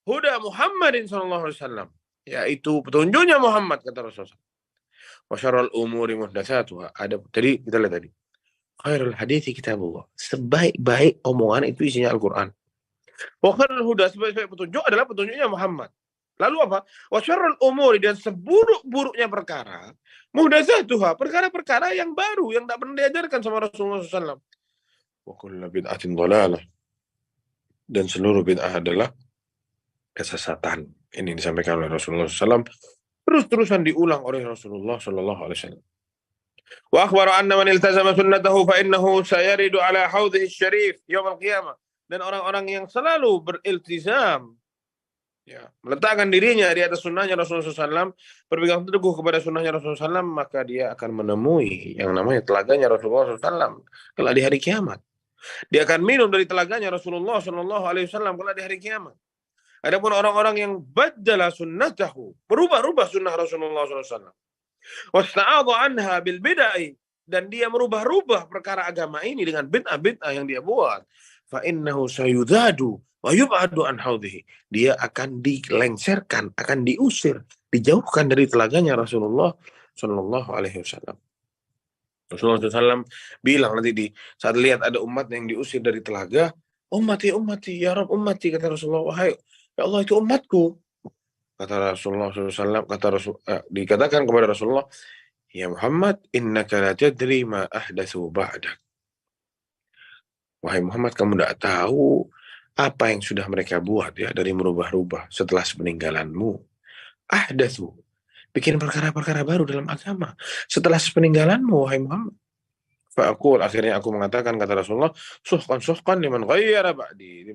huda Muhammadin sallallahu alaihi wasallam, yaitu petunjuknya Muhammad, kata Rasulullah. Wa syarrul umuri muhdatsatuha. Ada tadi kita lihat tadi. Khairul hadithi kitabullah. Sebaik-baik omongan itu isinya Al-Quran. Wa khairul huda, sebaik-baik petunjuk adalah petunjuknya Muhammad. Lalu apa? Wa syarrul umuri, dan seburuk-buruknya perkara, muhdatsatuha, perkara-perkara yang baru yang tak pernah diajarkan sama Rasulullah SAW. Wa kullu bid'atin dhalalah, dan seluruh bid'ah adalah kesesatan. Ini disampaikan oleh Rasulullah SAW, terus-terusan diulang oleh Rasulullah SAW. Wa akhbara anna man iltazama sunnatahu fa innahu sayaridu ala haudhihi syarif yaumil qiyamah. Dan orang-orang yang selalu beriltizam, ya, meletakkan dirinya di atas sunnahnya Rasulullah SAW, berpegang teguh kepada sunnahnya Rasulullah SAW, maka dia akan menemui yang namanya telaganya Rasulullah SAW kelak di hari kiamat. Dia akan minum dari telaganya Rasulullah SAW kelak di hari kiamat. Adapun orang-orang yang badala sunnatahu, berubah-ubah sunnah Rasulullah SAW, wasta'adha anha bil bid'ah, dan dia merubah-rubah perkara agama ini dengan bid'ah-bid'ah yang dia buat, fa innahu sayudadu wa yub'adu an haudhihi, dia akan dilengserkan, akan diusir, dijauhkan dari telaganya Rasulullah sallallahu alaihi wasallam. Rasulullah SAW bilang nanti di saat lihat ada umat yang diusir dari telaga, ummati ummati ya Rabb ummati, kata Rasulullah, wahai ya Allah itu umatku. Kata Rasulullah SAW, dikatakan kepada Rasulullah, ya Muhammad, innaka la tadri ma ahdatsu ba'dak. Wahai Muhammad, kamu tidak tahu apa yang sudah mereka buat ya dari merubah-rubah setelah sepeninggalanmu. Ahdatsu, bikin perkara-perkara baru dalam agama setelah sepeninggalanmu, wahai Muhammad. Fa'aqul, akhirnya aku mengatakan, kata Rasulullah, suhqan liman ghayyara ba'di,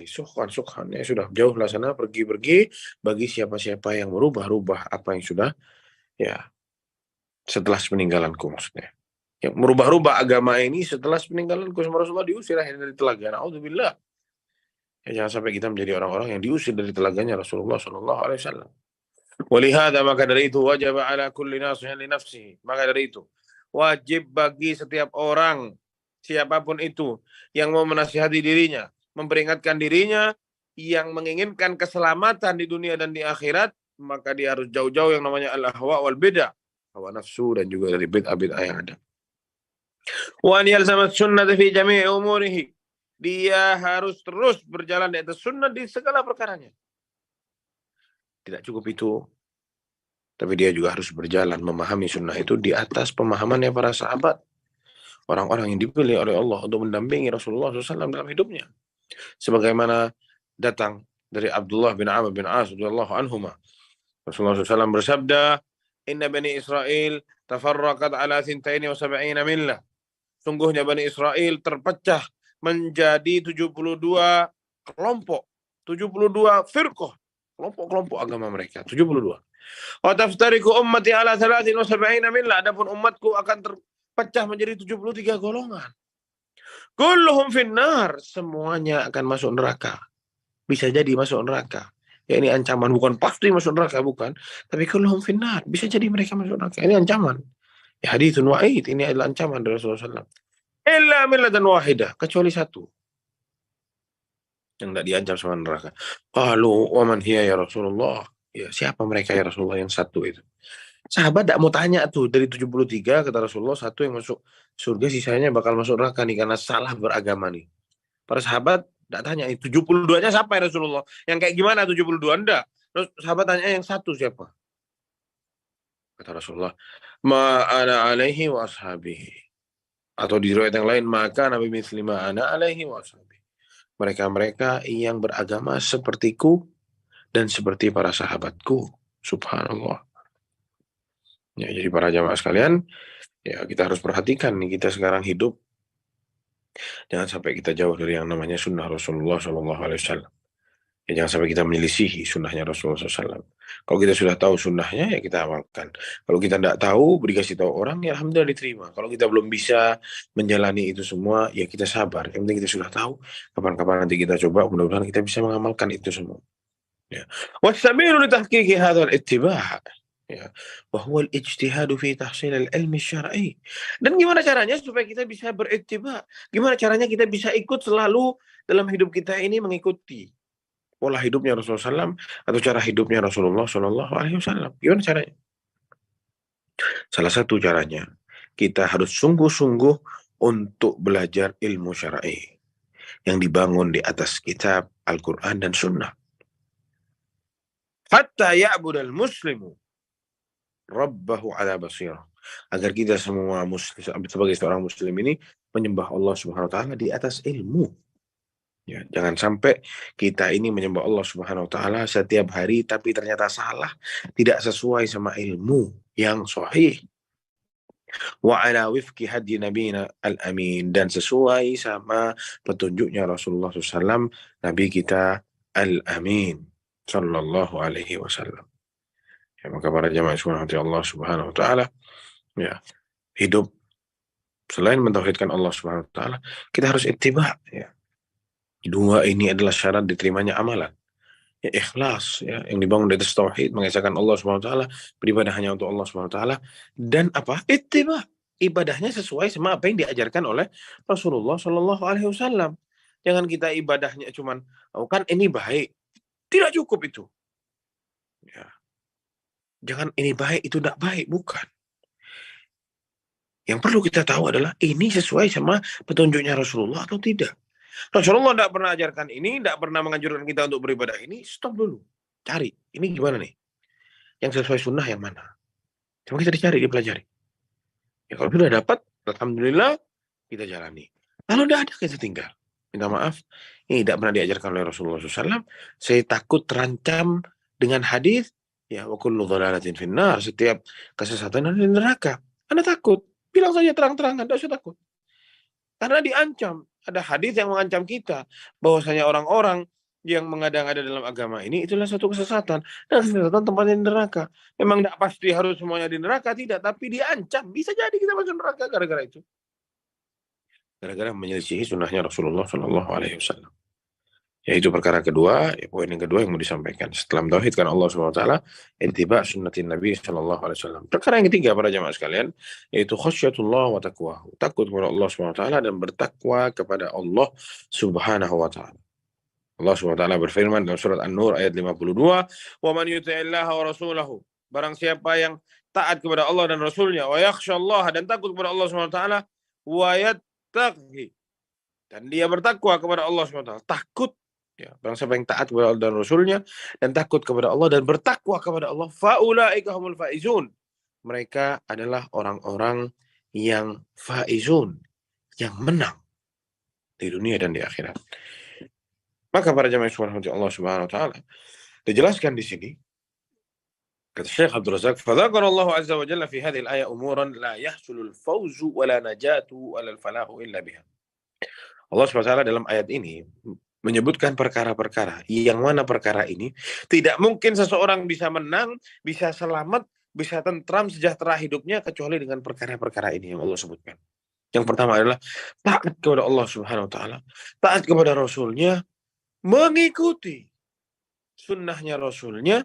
suhqan ya sudah, jauhlah sana, pergi bagi siapa-siapa yang merubah-rubah apa yang sudah ya setelah sepeninggalanku, maksudnya. Yang merubah-rubah agama ini setelah peninggalanku sama Rasulullah, diusir akhirnya dari telaga. Na'udzubillah. Ya, jangan sampai kita menjadi orang-orang yang diusir dari telaganya Rasulullah SAW. Walihada, maka dari itu, wajib ala kulli nasihin li nafsihi, maka dari itu wajib bagi setiap orang, siapapun itu, yang mau menasihati dirinya, memperingatkan dirinya, yang menginginkan keselamatan di dunia dan di akhirat, maka dia harus jauh-jauh yang namanya al-ahwa wal bid'ah, hawa nafsu dan juga dari bid'ah-bid'ah yang ada. Wa an yalzama sunnah fi jami'i umurihi, dia harus terus berjalan di atas sunnah di segala perkaranya. Tidak cukup itu, tapi dia juga harus berjalan memahami sunnah itu di atas pemahamannya para sahabat, orang-orang yang dipilih oleh Allah untuk mendampingi Rasulullah SAW dalam hidupnya. Sebagaimana datang dari Abdullah bin Amr bin As radhiyallahu anhuma, Rasulullah SAW bersabda, Inna Bani Israel tafarraqat ala 72 millah. Sungguhnya Bani Israel terpecah menjadi 72 kelompok, 72 firqah, kelompok-kelompok agama mereka, 72. Wa taftariqu ummati ala 73 millah. Adapun umatku akan terpecah menjadi 73 golongan. Kulluhum finnar, semuanya akan masuk neraka. Bisa jadi masuk neraka. Ya, ini ancaman, bukan pasti masuk neraka, bukan. Tapi kulluhum finnar, bisa jadi mereka masuk neraka. Ini ancaman. Ya, haditsun wa'id, ini adalah ancaman dari Rasulullah SAW. Illa millatan wahidah, kecuali satu yang tidak diancam sama neraka. Qalu wa man hiya ya Rasulullah? Ya, siapa mereka ya Rasulullah yang satu itu? Sahabat tidak mau tanya tuh, dari 73 kata Rasulullah, satu yang masuk surga, sisanya bakal masuk neraka nih karena salah beragama nih. Para sahabat tidak tanya, 72-nya siapa ya Rasulullah? Yang kayak gimana 72? Enggak. Terus sahabat tanya yang satu siapa? Kata Rasulullah, ma ana alaihi wa ashabihi. Atau di riwayat yang lain, maka Nabi Muslima ana alaihi wa ashabihi. Mereka-mereka yang beragama sepertiku dan seperti para sahabatku. Subhanallah. Ya, jadi para jamaah sekalian, ya kita harus perhatikan nih, kita sekarang hidup, jangan sampai kita jauh dari yang namanya sunnah Rasulullah SAW. Ya, jangan sampai kita menyelisihi sunnahnya Rasulullah SAW. Kalau kita sudah tahu sunnahnya, ya kita amalkan. Kalau kita tidak tahu, dikasih tahu orang, ya alhamdulillah diterima. Kalau kita belum bisa menjalani itu semua, ya kita sabar. Yang penting kita sudah tahu, kapan-kapan nanti kita coba, mudah-mudahan kita bisa mengamalkan itu semua. Ya. Wasabilu li tahqiqi hadzal ittiba'. Ya, bahwa al-ijtihadu fi tahsil al-ilmi syar'i. Dan gimana caranya supaya kita bisa berittiba? Gimana caranya kita bisa ikut selalu dalam hidup kita ini mengikuti pola hidupnya Rasulullah SAW atau cara hidupnya Rasulullah SAW? Gimana caranya? Salah satu caranya, kita harus sungguh-sungguh untuk belajar ilmu syar'i yang dibangun di atas kitab Al-Quran dan Sunnah. Hatta ya'budal muslimu Rabbahu ala basirah. Agar kita semua muslim, sebagai seorang muslim ini menyembah Allah Subhanahu wa taala di atas ilmu. Ya, jangan sampai kita ini menyembah Allah Subhanahu wa taala setiap hari tapi ternyata salah, tidak sesuai sama ilmu yang sahih. Wa ala wifqi hadyi nabiyina al-amin, dan sesuai sama petunjuknya Rasulullah SAW, Nabi kita al-amin sallallahu alaihi wasallam. Ya, maka para jamaah sekalian Allah Subhanahu wa taala, ya, hidup selain mentauhidkan Allah Subhanahu wa taala, kita harus ittiba, ya. Dua ini adalah syarat diterimanya amalan. Ya, ikhlas, ya, yang dibangun dari atas tauhid, mengesahkan Allah Subhanahu wa taala, beribadah hanya untuk Allah Subhanahu wa taala, dan apa? Ittiba. Ibadahnya sesuai sama apa yang diajarkan oleh Rasulullah Shallallahu alaihi wasallam. Jangan kita ibadahnya cuman, oh kan ini baik. Tidak cukup itu. Ya. Jangan ini baik, itu tidak baik, bukan. Yang perlu kita tahu adalah ini sesuai sama petunjuknya Rasulullah atau tidak. Rasulullah tidak pernah ajarkan ini, tidak pernah menganjurkan kita untuk beribadah ini. Stop dulu, cari. Ini gimana nih? Yang sesuai sunnah yang mana? Cuma kita dicari, dipelajari. Ya kalau sudah dapat, alhamdulillah kita jalani. Kalau tidak ada, kita tinggal. Minta maaf, ini tidak pernah diajarkan oleh Rasulullah SAW. Saya takut terancam dengan hadis, ya wa kullu dhalalatin finnar, setiap kesesatan ada di neraka. Anda takut, bilang saja terang-terangan, tidak usah takut. Karena diancam. Ada hadis yang mengancam kita bahwasanya orang-orang yang mengada-ngada dalam agama ini itulah satu kesesatan, dan kesesatan tempatnya di neraka. Memang tidak pasti harus semuanya di neraka, tidak, tapi diancam. Bisa jadi kita masuk neraka gara-gara itu. Gara-gara menyelisihi sunnahnya Rasulullah Shallallahu alaihi wasallam. Yaitu perkara kedua, ya, poin yang kedua yang mau disampaikan. Setelah mentauhidkan Allah SWT, ittiba sunnatin Nabi Shallallahu alaihi wasallam. Perkara yang ketiga para jamaah sekalian, yaitu khasyatullah wa taqwahu. Takut kepada Allah SWT dan bertakwa kepada Allah Subhanahu wa taala. Allah SWT berfirman dalam surat An-Nur ayat 52, "Wa man yuti'illaha wa rasulahu." Barang siapa yang taat kepada Allah dan Rasulnya, wa yakhsyallaha, dan takut kepada Allah SWT, wa yattaqi, dan dia bertakwa kepada Allah SWT. Takut, ya, barang siapa yang taat kepada Allah dan Rasulnya dan takut kepada Allah dan bertakwa kepada Allah, faulaika humul faizun. Mereka adalah orang-orang yang faizun, yang menang di dunia dan di akhirat. Maka para jamaah sekalian Allah Subhanahu wa taala dijelaskan di sini, kata Syekh Abdul Razak, "Fadzakara Allah azza wa jalla fi hadhihi al-ayah umuran la yahsulul fawzu wa la najatu wa la falahu illa biha." Allah Subhanahu wa taala dalam ayat ini menyebutkan perkara-perkara yang mana perkara ini tidak mungkin seseorang bisa menang, bisa selamat, bisa tentram, sejahtera hidupnya kecuali dengan perkara-perkara ini yang Allah sebutkan. Yang pertama adalah taat kepada Allah Subhanahu wa taala, taat kepada Rasulnya, mengikuti sunnahnya Rasulnya.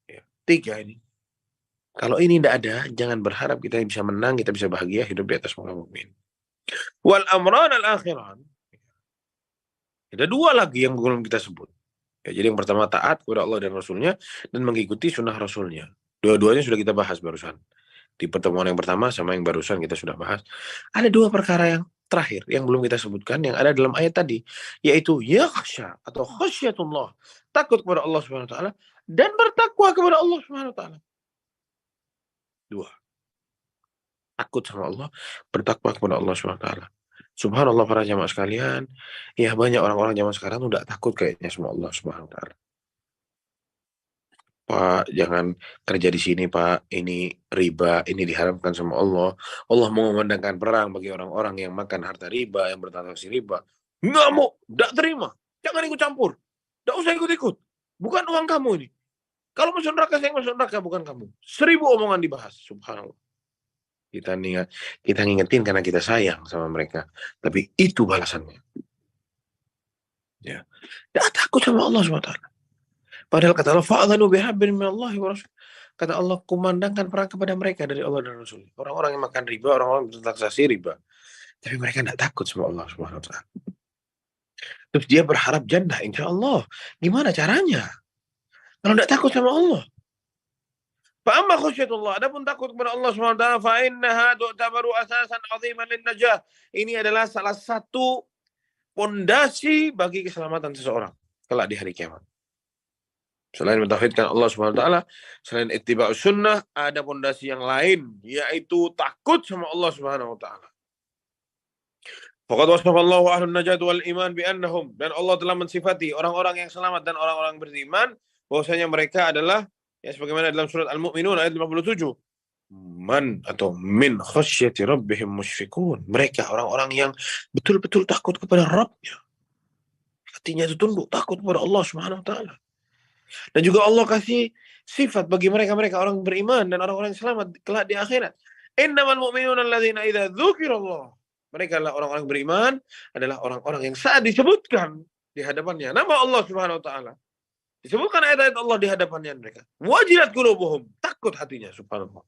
Ya, tiga ini. Kalau ini tidak ada, jangan berharap kita bisa menang, kita bisa bahagia hidup di atas muka mukmin. Wal amran al-akhiran. Ada dua lagi yang belum kita sebut. Ya, jadi yang pertama taat kepada Allah dan Rasulnya dan mengikuti sunnah Rasulnya. Dua-duanya sudah kita bahas barusan. Di pertemuan yang pertama sama yang barusan kita sudah bahas. Ada dua perkara yang terakhir yang belum kita sebutkan yang ada dalam ayat tadi, yaitu yakhsha atau khasyatullah, takut kepada Allah Subhanahu wa taala dan bertakwa kepada Allah Subhanahu wa taala. Dua. Takut sama Allah, bertakwa kepada Allah Subhanahu wa taala. Subhanallah para jamaah sekalian, ya banyak orang-orang zaman sekarang tuh tidak takut kayaknya sama Allah Subhanahu wa taala. Pak, jangan kerja di sini, Pak. Ini riba, ini diharamkan sama Allah. Allah mengumandangkan perang bagi orang-orang yang makan harta riba, yang bertransaksi riba. Nggak mau, nggak terima. Jangan ikut campur. Nggak usah ikut-ikut. Bukan uang kamu ini. Kalau masuk neraka, saya masuk neraka, bukan kamu. 1000 omongan dibahas. Subhanallah. Kita ngingetin karena kita sayang sama mereka. Tapi itu balasannya. Ya. Nggak takut sama Allah SWT. Padahal kata Allah, fa'adhanu biharbin minallahi wa rasul. Kata Allah, kumandangkan perang kepada mereka dari Allah dan Rasul. Orang-orang yang makan riba, orang-orang yang bertransaksi riba. Tapi mereka tidak takut sama Allah Subhanahu wa taala. Terus dia berharap jannah, insya Allah. Gimana caranya? Kalau tidak takut sama Allah. Fa'amma khusyatullah, adapun takut kepada Allah Subhanahu wa taala, fa innaha tu'tabaru asasan 'aziman lin-najah. Ini adalah salah satu pondasi bagi keselamatan seseorang kelak di hari kiamat. Selain mentauhidkan Allah Subhanahu wa taala, selain ittiba'us sunnah, ada pondasi yang lain, yaitu takut sama Allah Subhanahu wa taala. Faqad wasafallahu ahlun najat wal iman bi annahum, dan Allah telah mensifati orang-orang yang selamat dan orang-orang beriman bahwasanya mereka adalah, ya sebagaimana dalam surat Al-Mu'minun ayat 57, man atau min khasyati rabbihim musyfiqun. Mereka orang-orang yang betul-betul takut kepada Rabbnya. Hatinya itu tunduk takut kepada Allah Subhanahu wa taala. Dan juga Allah kasih sifat bagi mereka-mereka orang beriman dan orang-orang yang selamat kelak di akhirat. Innamal mu'minuna alladzina idza dzukirallah. Mereka adalah orang-orang beriman, adalah orang-orang yang saat disebutkan di hadapannya nama Allah Subhanahu wa taala. Disebutkan ayat-ayat Allah di hadapannya mereka. Wajilat qulubuhum, takut hatinya, subhanallah.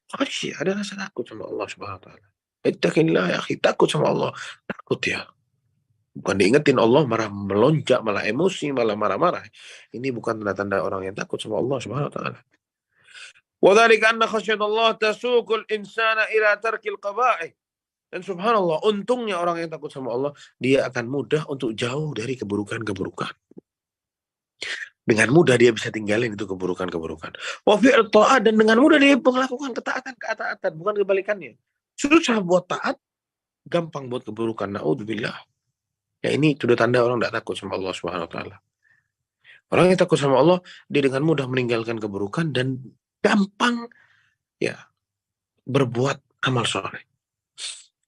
Khasyah, ada rasa takut sama Allah Subhanahu wa taala. Ittaqillah ya akhi, takut sama Allah. Takut ya. Bukan diingetin Allah malah melonjak, malah emosi, malah marah-marah. Ini bukan tanda-tanda orang yang takut sama Allah Subhanahu wa taala. Wa dzalika anna khasyatullah tasuqul insana ila tarkil qaba'ih. Dan subhanallah, untungnya orang yang takut sama Allah, dia akan mudah untuk jauh dari keburukan-keburukan. Dengan mudah dia bisa tinggalin itu keburukan-keburukan. Wa fi'l ta'at, dan dengan mudah dia melakukan ketaatan, bukan kebalikannya. Susah buat taat, gampang buat keburukan. Na'udzubillah. Ya ini sudah tanda orang tidak takut sama Allah Subhanahu wa taala. Orang yang takut sama Allah, dia dengan mudah meninggalkan keburukan dan gampang ya berbuat amal soleh.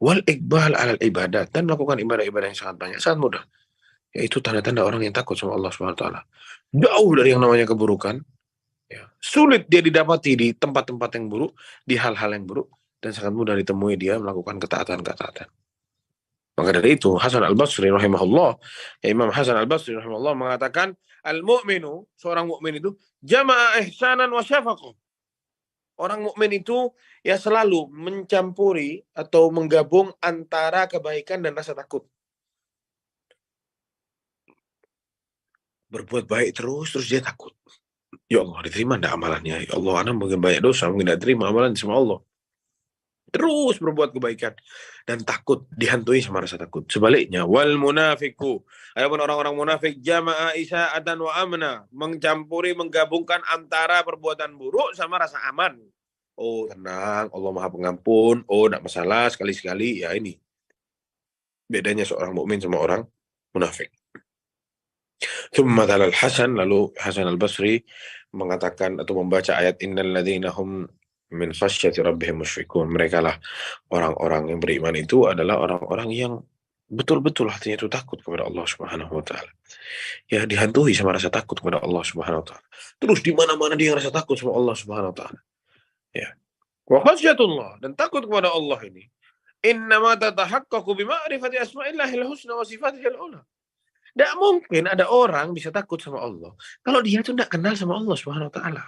Wal iqbal 'alal ibadat, dan melakukan ibadah-ibadah yang sangat banyak, sangat mudah. Yaitu tanda-tanda orang yang takut sama Allah Subhanahu wa taala. Jauh dari yang namanya keburukan, ya. Sulit dia didapati di tempat-tempat yang buruk, di hal-hal yang buruk, dan sangat mudah ditemui dia melakukan ketaatan-ketaatan. Maka dari itu Hasan Al-Basri rahimahullah, Imam Hasan Al-Basri rahimahullah mengatakan, al-mu'minu, seorang mukmin itu jama'a ihsanan wa syafaqah. Orang mukmin itu ya selalu mencampuri atau menggabung antara kebaikan dan rasa takut. Berbuat baik terus dia takut. Ya Allah, diterima enggak amalannya? Ya Allah, ana mungkin banyak dosa, mungkin enggak terima amalan sama Allah. Terus berbuat kebaikan dan takut, dihantui sama rasa takut. Sebaliknya, wal munafiqu, adapun orang-orang munafik jama'a isa'atan wa amna, mencampuri, menggabungkan antara perbuatan buruk sama rasa aman. Oh, tenang, Allah Maha Pengampun. Oh, enggak masalah, sekali-sekali. Ya ini bedanya seorang mukmin sama orang munafik. Tsumma talal Hasan, lalu Hasan Al-Basri mengatakan atau membaca ayat innal ladzina hum min khasyati rabbihim musyfiqun. Mereka lah orang-orang yang beriman itu adalah orang-orang yang betul-betul hatinya itu takut kepada Allah Subhanahu wa taala. Ya dihantui sama rasa takut kepada Allah Subhanahu wa taala. Terus di mana-mana dia rasa takut sama Allah Subhanahu wa taala. Ya. Wa khasyatullah, dan takut kepada Allah ini innama tatahaqqaqu bi ma'rifati asma'illahil husna wa sifatihil ula. Tidak mungkin ada orang bisa takut sama Allah kalau dia itu tidak kenal sama Allah Subhanahu wa taala.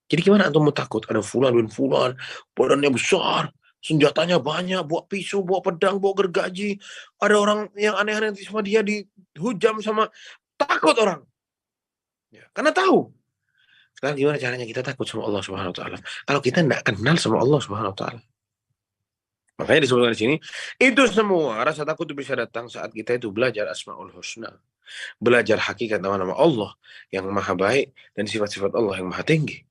Jadi gimana antum mau takut? Ada fulan bin fulan, badannya besar, senjatanya banyak, bawa pisau, bawa pedang, bawa gergaji. Ada orang yang aneh-aneh sama dia dihujam sama, takut orang. Ya, karena tahu. Sekarang gimana caranya kita takut sama Allah Subhanahu wa taala kalau kita tidak kenal sama Allah Subhanahu wa taala? Makanya disebutkan di sini, itu semua rasa takut itu bisa datang saat kita itu belajar Asmaul Husna. Belajar hakikat nama-nama Allah yang maha baik dan sifat-sifat Allah yang maha tinggi.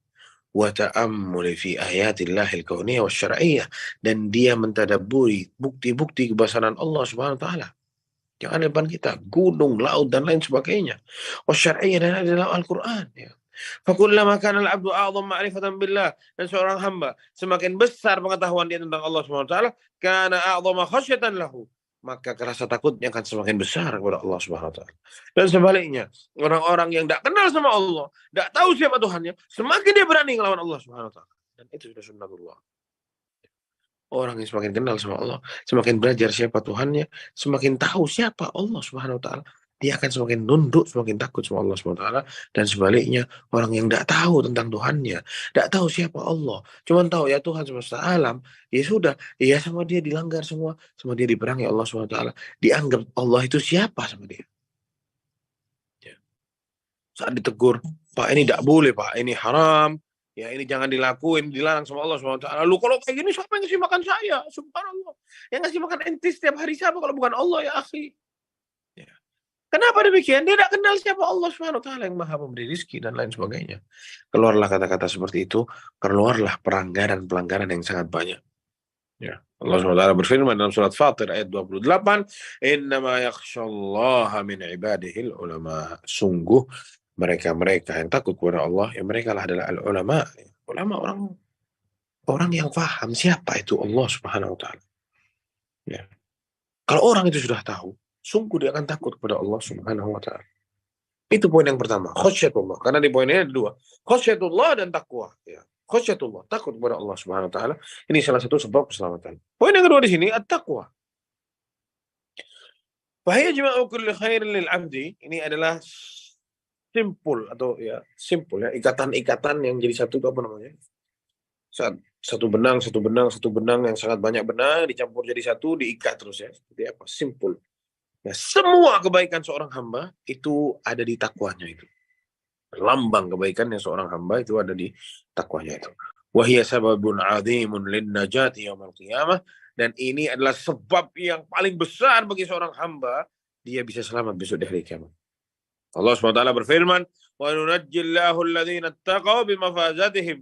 Wa ta'ammuli fi ayatillahil kauniyah wasyar'iyyah, dan dia mentadabburi bukti-bukti kebesaran Allah Subhanahu wa taala yang ada di depan kita, gunung, laut dan lain sebagainya. Wasyar'iyyah, dan adalah Al-Qur'an, ya. Fakullama kana al-'abdu a'dham ma'rifatan billah, dan seorang hamba semakin besar pengetahuan dia tentang Allah Subhanahu wa taala, kana a'dhama khasyatan lahu, maka rasa takutnya akan semakin besar kepada Allah Subhanahu wa taala. Dan sebaliknya, orang-orang yang tidak kenal sama Allah, tidak tahu siapa Tuhannya, semakin dia berani melawan Allah Subhanahu wa taala. Dan itu sudah sunnatullah. Orang yang semakin kenal sama Allah, semakin belajar siapa Tuhannya, semakin tahu siapa Allah Subhanahu wa taala, dia akan semakin nunduk, semakin takut sama Allah Subhanahu wa taala. Dan sebaliknya, orang yang tidak tahu tentang Tuhannya, tidak tahu siapa Allah, cuma tahu ya Tuhan semesta alam, ya sudah, ya sama dia dilanggar semua, sama dia diperangi Allah Subhanahu wa taala, dianggap Allah itu siapa sama dia. Ya. Saat ditegur, Pak ini tidak boleh, Pak ini haram, ya ini jangan dilakuin, dilarang sama Allah Subhanahu wa taala. Lu kalau kayak gini siapa yang ngasih makan saya? Subhanallah. Yang ngasih makan ente setiap hari siapa kalau bukan Allah, ya akhi? Ya. Kenapa demikian? Dia tidak kenal siapa Allah Subhanahu wa taala yang maha pemberi rezeki dan lain sebagainya. Keluarlah kata-kata seperti itu, keluarlah pelanggaran-pelanggaran yang sangat banyak. Ya. Allah Subhanahu wa taala berfirman dalam surat Fatir ayat 28, "Innama yakhsyallaha min ibadihil ulama." Sungguh mereka-mereka yang takut kepada Allah, ya mereka adalah al-ulama. ulama orang yang paham siapa itu Allah Subhanahu wa taala. Ya. Kalau orang itu sudah tahu, sungguh dia akan takut kepada Allah Subhanahu wa taala. Itu poin yang pertama, khasyatullah. Karena di poin ini ada dua, khasyatullah dan takwa. Ya. Khasyatullah, takut kepada Allah Subhanahu wa taala. Ini salah satu sebab keselamatan. Poin yang kedua di sini at-taqwa. Fa hiya jama'u kulli khairin lil 'abdi. Ini adalah simpul ya, ikatan-ikatan yang jadi satu itu apa namanya? Satu benang yang sangat banyak benang dicampur jadi satu, diikat terus ya. Seperti apa? Simpul. Ya, semua kebaikan seorang hamba itu ada di takwanya itu. Lambang kebaikan yang seorang hamba itu ada di takwanya itu. Wa hiya sababun 'azimun lin najati yaumil qiyamah, dan ini adalah sebab yang paling besar bagi seorang hamba dia bisa selamat besok di hari kiamat. Allah SWT berfirman, "Wa nunajjillahu alladhina ittaqaw bimafazatihim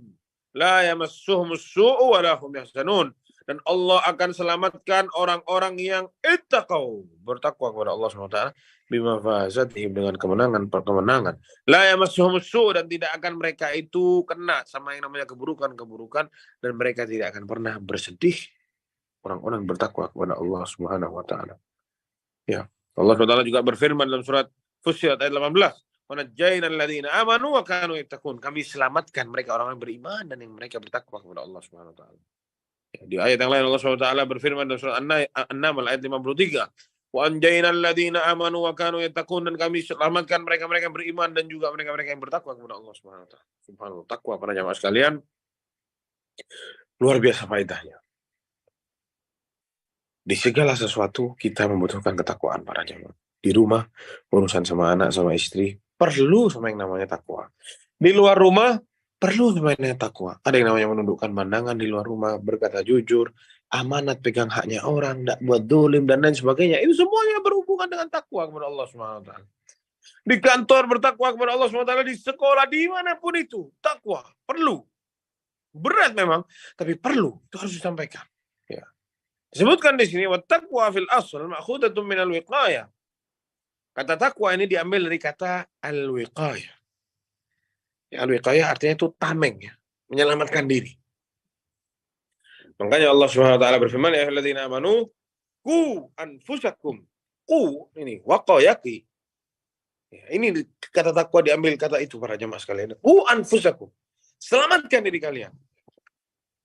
la yamassuhumus su'u wa la hum yahzanun." Dan Allah akan selamatkan orang-orang yang ittaqaw, bertakwa kepada Allah SWT, bimafazatihim, dengan kemenangan. La yamassuhumus su'u, dan tidak akan mereka itu kena sama yang namanya keburukan, dan mereka tidak akan pernah bersedih. Orang-orang bertakwa kepada Allah Subhanahu wa taala. Ya. Allah SWT juga berfirman dalam surat Fussilat ayat 18, "Wa najjaynal ladzina amanu wa kanu yattaqun." Kami selamatkan mereka orang-orang beriman dan yang mereka bertakwa kepada Allah Subhanahu wa taala. Ya, di ayat yang lain Allah SWT berfirman dalam surat An-Naml ayat 53, "Wa anjaynal ladzina amanu wa kanu yattaqun." Dan kami selamatkan mereka-mereka yang beriman dan juga mereka-mereka yang bertakwa kepada Allah Subhanahu wa taala. Subhanallah, takwa para jamaah sekalian luar biasa faedahnya. Di segala sesuatu kita membutuhkan ketakwaan para jamaah. Di rumah, urusan sama anak, sama istri, perlu sama yang namanya takwa. Di luar rumah, perlu sama yang namanya takwa. Ada yang namanya menundukkan pandangan di luar rumah, berkata jujur, amanat, pegang haknya orang, tidak buat dolim, dan lain sebagainya. Itu semuanya berhubungan dengan takwa kepada Allah SWT. Di kantor bertakwa kepada Allah SWT, di sekolah, dimanapun itu, takwa, perlu. Berat memang, tapi perlu. Itu harus disampaikan. Ya. Disebutkan di sini, wattaqwa fil asl ma'khudatun minal wiqayah. Kata takwa ini diambil dari kata al-wiqayah. Ya, al-wiqayah artinya itu tameng, ya, menyelamatkan diri. Makanya Allah Subhanahu wa taala berfirman, "Ya ayyuhalladzina amanu qu anfusakum." Qu ini waqayaki. Ya, ini kata takwa diambil kata itu para jemaah sekalian. Qu anfusakum. Selamatkan diri kalian.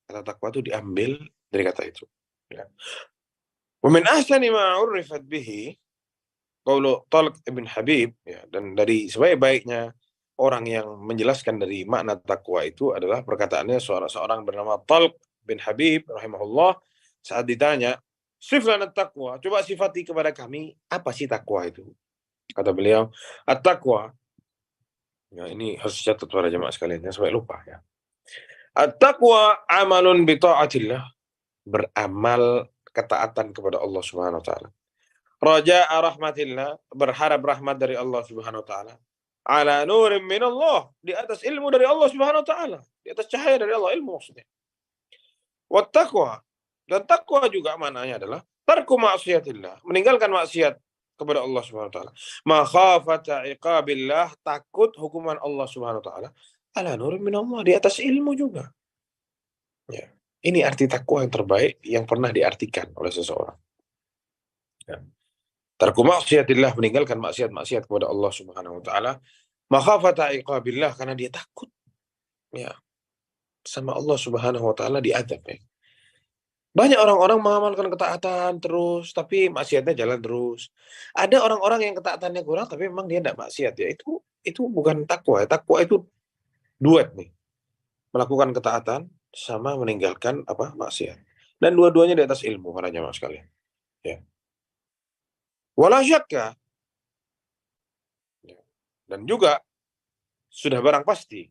Kata takwa itu diambil dari kata itu. Ya. Wa min ahsani ma 'urifat bihi qaulu Talq ibn Habib, ya, dan dari sebaik-baiknya orang yang menjelaskan dari makna takwa itu adalah perkataannya seorang bernama Talq bin Habib rahimahullah saat ditanya, "Siflana taqwa, coba sifati kepada kami apa sih takwa itu?" Kata beliau, "At-taqwa." Ya, ini harus dicatat para jemaah sekalian ya, supaya lupa ya. "At-taqwa amalun bi ta'atillah." Beramal ketaatan kepada Allah Subhanahu wa taala. Raja'a rahmatillah, berharap rahmat dari Allah Subhanahu wa taala. Ala nurin min Allah, di atas ilmu dari Allah Subhanahu wa taala, di atas cahaya dari Allah, ilmu maksudnya. Wat taqwa, dan takwa juga maknanya adalah tarku ma'siyatillah, meninggalkan maksiat kepada Allah Subhanahu wa taala. Makhafata iqabillah, takut hukuman Allah Subhanahu wa taala. Ala nurin min Allah, di atas ilmu juga. Ya. Ini arti takwa yang terbaik yang pernah diartikan oleh seseorang. Ya. Tarku maksiatillah, meninggalkan maksiat-maksiat kepada Allah Subhanahu wa taala. Makhafata iqabillah, karena dia takut ya sama Allah Subhanahu wa taala diadab ya. Banyak orang-orang mengamalkan ketaatan terus tapi maksiatnya jalan terus. Ada orang-orang yang ketaatannya kurang tapi memang dia tidak maksiat ya. Itu bukan takwa ya. Takwa itu duet nih. Melakukan ketaatan sama meninggalkan maksiat. Dan dua-duanya di atas ilmu para jamaah sekalian. Ya. Wala syakka, dan juga sudah barang pasti,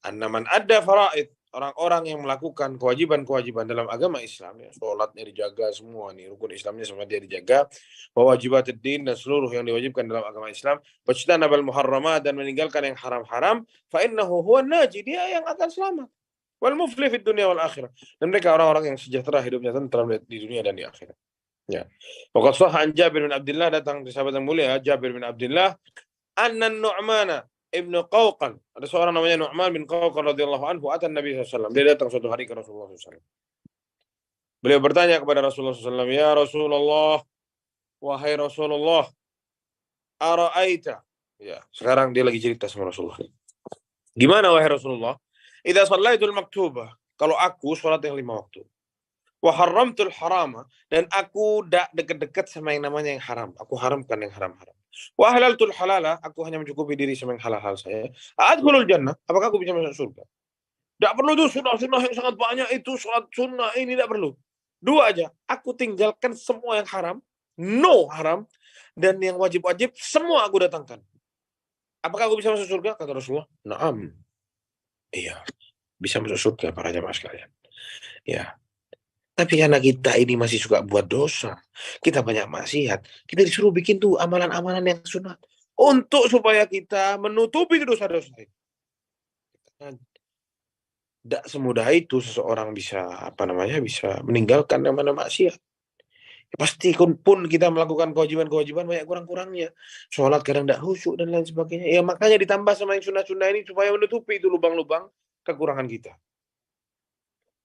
annaman ada faraid, orang-orang yang melakukan kewajiban-kewajiban dalam agama Islam, ya, sholatnya dijaga semua nih, rukun Islamnya semua dia dijaga, wajibat din, dan seluruh yang diwajibkan dalam agama Islam, wajtanabal muharramat, dan meninggalkan yang haram-haram, fa innahu huwan naji, dia yang akan selamat, wal muflih fid dunya wal akhirah, dan mereka orang-orang yang sejahtera hidupnya tentram di dunia dan di akhirat. Ya. Waqad shahha an Jabir bin Abdullah, datang dari sahabat yang mulia Jabir bin Abdullah, anna Nu'mana ibnu Qawqan. Ada seorang namanya Nu'man bin Qawqan radhiyallahu anhu, atan Nabi SAW. Dia datang suatu hari ke Rasulullah SAW. Beliau bertanya kepada Rasulullah SAW, ya Rasulullah, wahai Rasulullah, ara'aita. Ya, sekarang dia lagi cerita sama Rasulullah. Gimana wahai Rasulullah? Idza shallaitul maktubah, kalau aku sholat yang 5 waktu. Wa haramtul harama, dan aku tidak dekat-dekat sama yang namanya yang haram. Aku haramkan yang haram-haram. Wa halaltul halala, aku hanya mencukupi diri sama yang halal-halal saya. Adkhulul jannah, apakah aku bisa masuk surga? Tidak perlu tuh sunnah-sunnah yang sangat banyak itu, sholat sunnah ini tidak perlu. 2 aja, aku tinggalkan semua yang haram, no haram, dan yang wajib-wajib semua aku datangkan. Apakah aku bisa masuk surga? Kata Rasulullah, na'am. Iya, bisa masuk surga para jamaah sekalian. Ya. Tapi karena kita ini masih suka buat dosa, kita banyak maksiat, kita disuruh bikin tuh amalan-amalan yang sunat untuk supaya kita menutupi dosa-dosa itu. Tidak semudah itu seseorang bisa bisa meninggalkan yang mana maksiat. Ya, pasti pun kita melakukan kewajiban-kewajiban banyak kurang-kurangnya. Sholat kadang tidak khusyuk dan lain sebagainya. Ya makanya ditambah sama yang sunnah-sunnah ini supaya menutupi itu lubang-lubang kekurangan kita.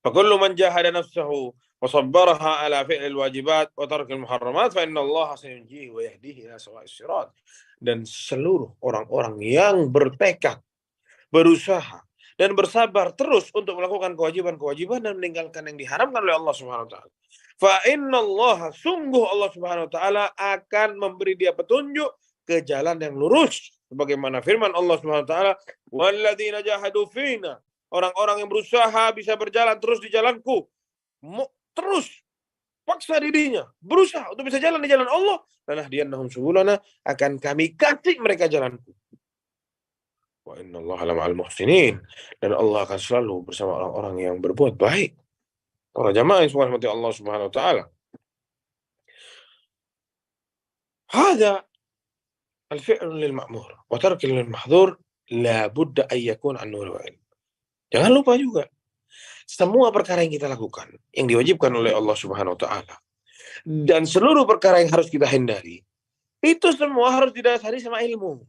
Fakullu man jahada nafsahu wa sabbaraha ala fi'lil wajibat wa tarkil muharramat fa inna Allah sayunjihi wa yahdihi ila sawa'is sirat. Dan seluruh orang-orang yang bertekad, berusaha dan bersabar terus untuk melakukan kewajiban-kewajiban dan meninggalkan yang diharamkan oleh Allah Subhanahu wa taala. Fa innallaha, sungguh Allah Subhanahu wa taala akan memberi dia petunjuk ke jalan yang lurus. Sebagaimana firman Allah Subhanahu wa taala, "Walladzina jahadu fina", orang-orang yang berusaha bisa berjalan terus di jalanku. Terus paksa dirinya, berusaha untuk bisa jalan di jalan Allah, lanahdiyannahum subulana, akan kami kasih mereka jalanku. Wa innallaha lama'al muhsinin, dan Allah akan selalu bersama orang-orang yang berbuat baik. Para jamaah yang semua rahmati Allah Subhanahu wa taala. Hada al-fi'l lil ma'mur wa tark lil mahdhur la budda an yakun an nur wa ilm. Jangan lupa juga semua perkara yang kita lakukan yang diwajibkan oleh Allah Subhanahu wa taala dan seluruh perkara yang harus kita hindari itu semua harus didasari sama ilmu.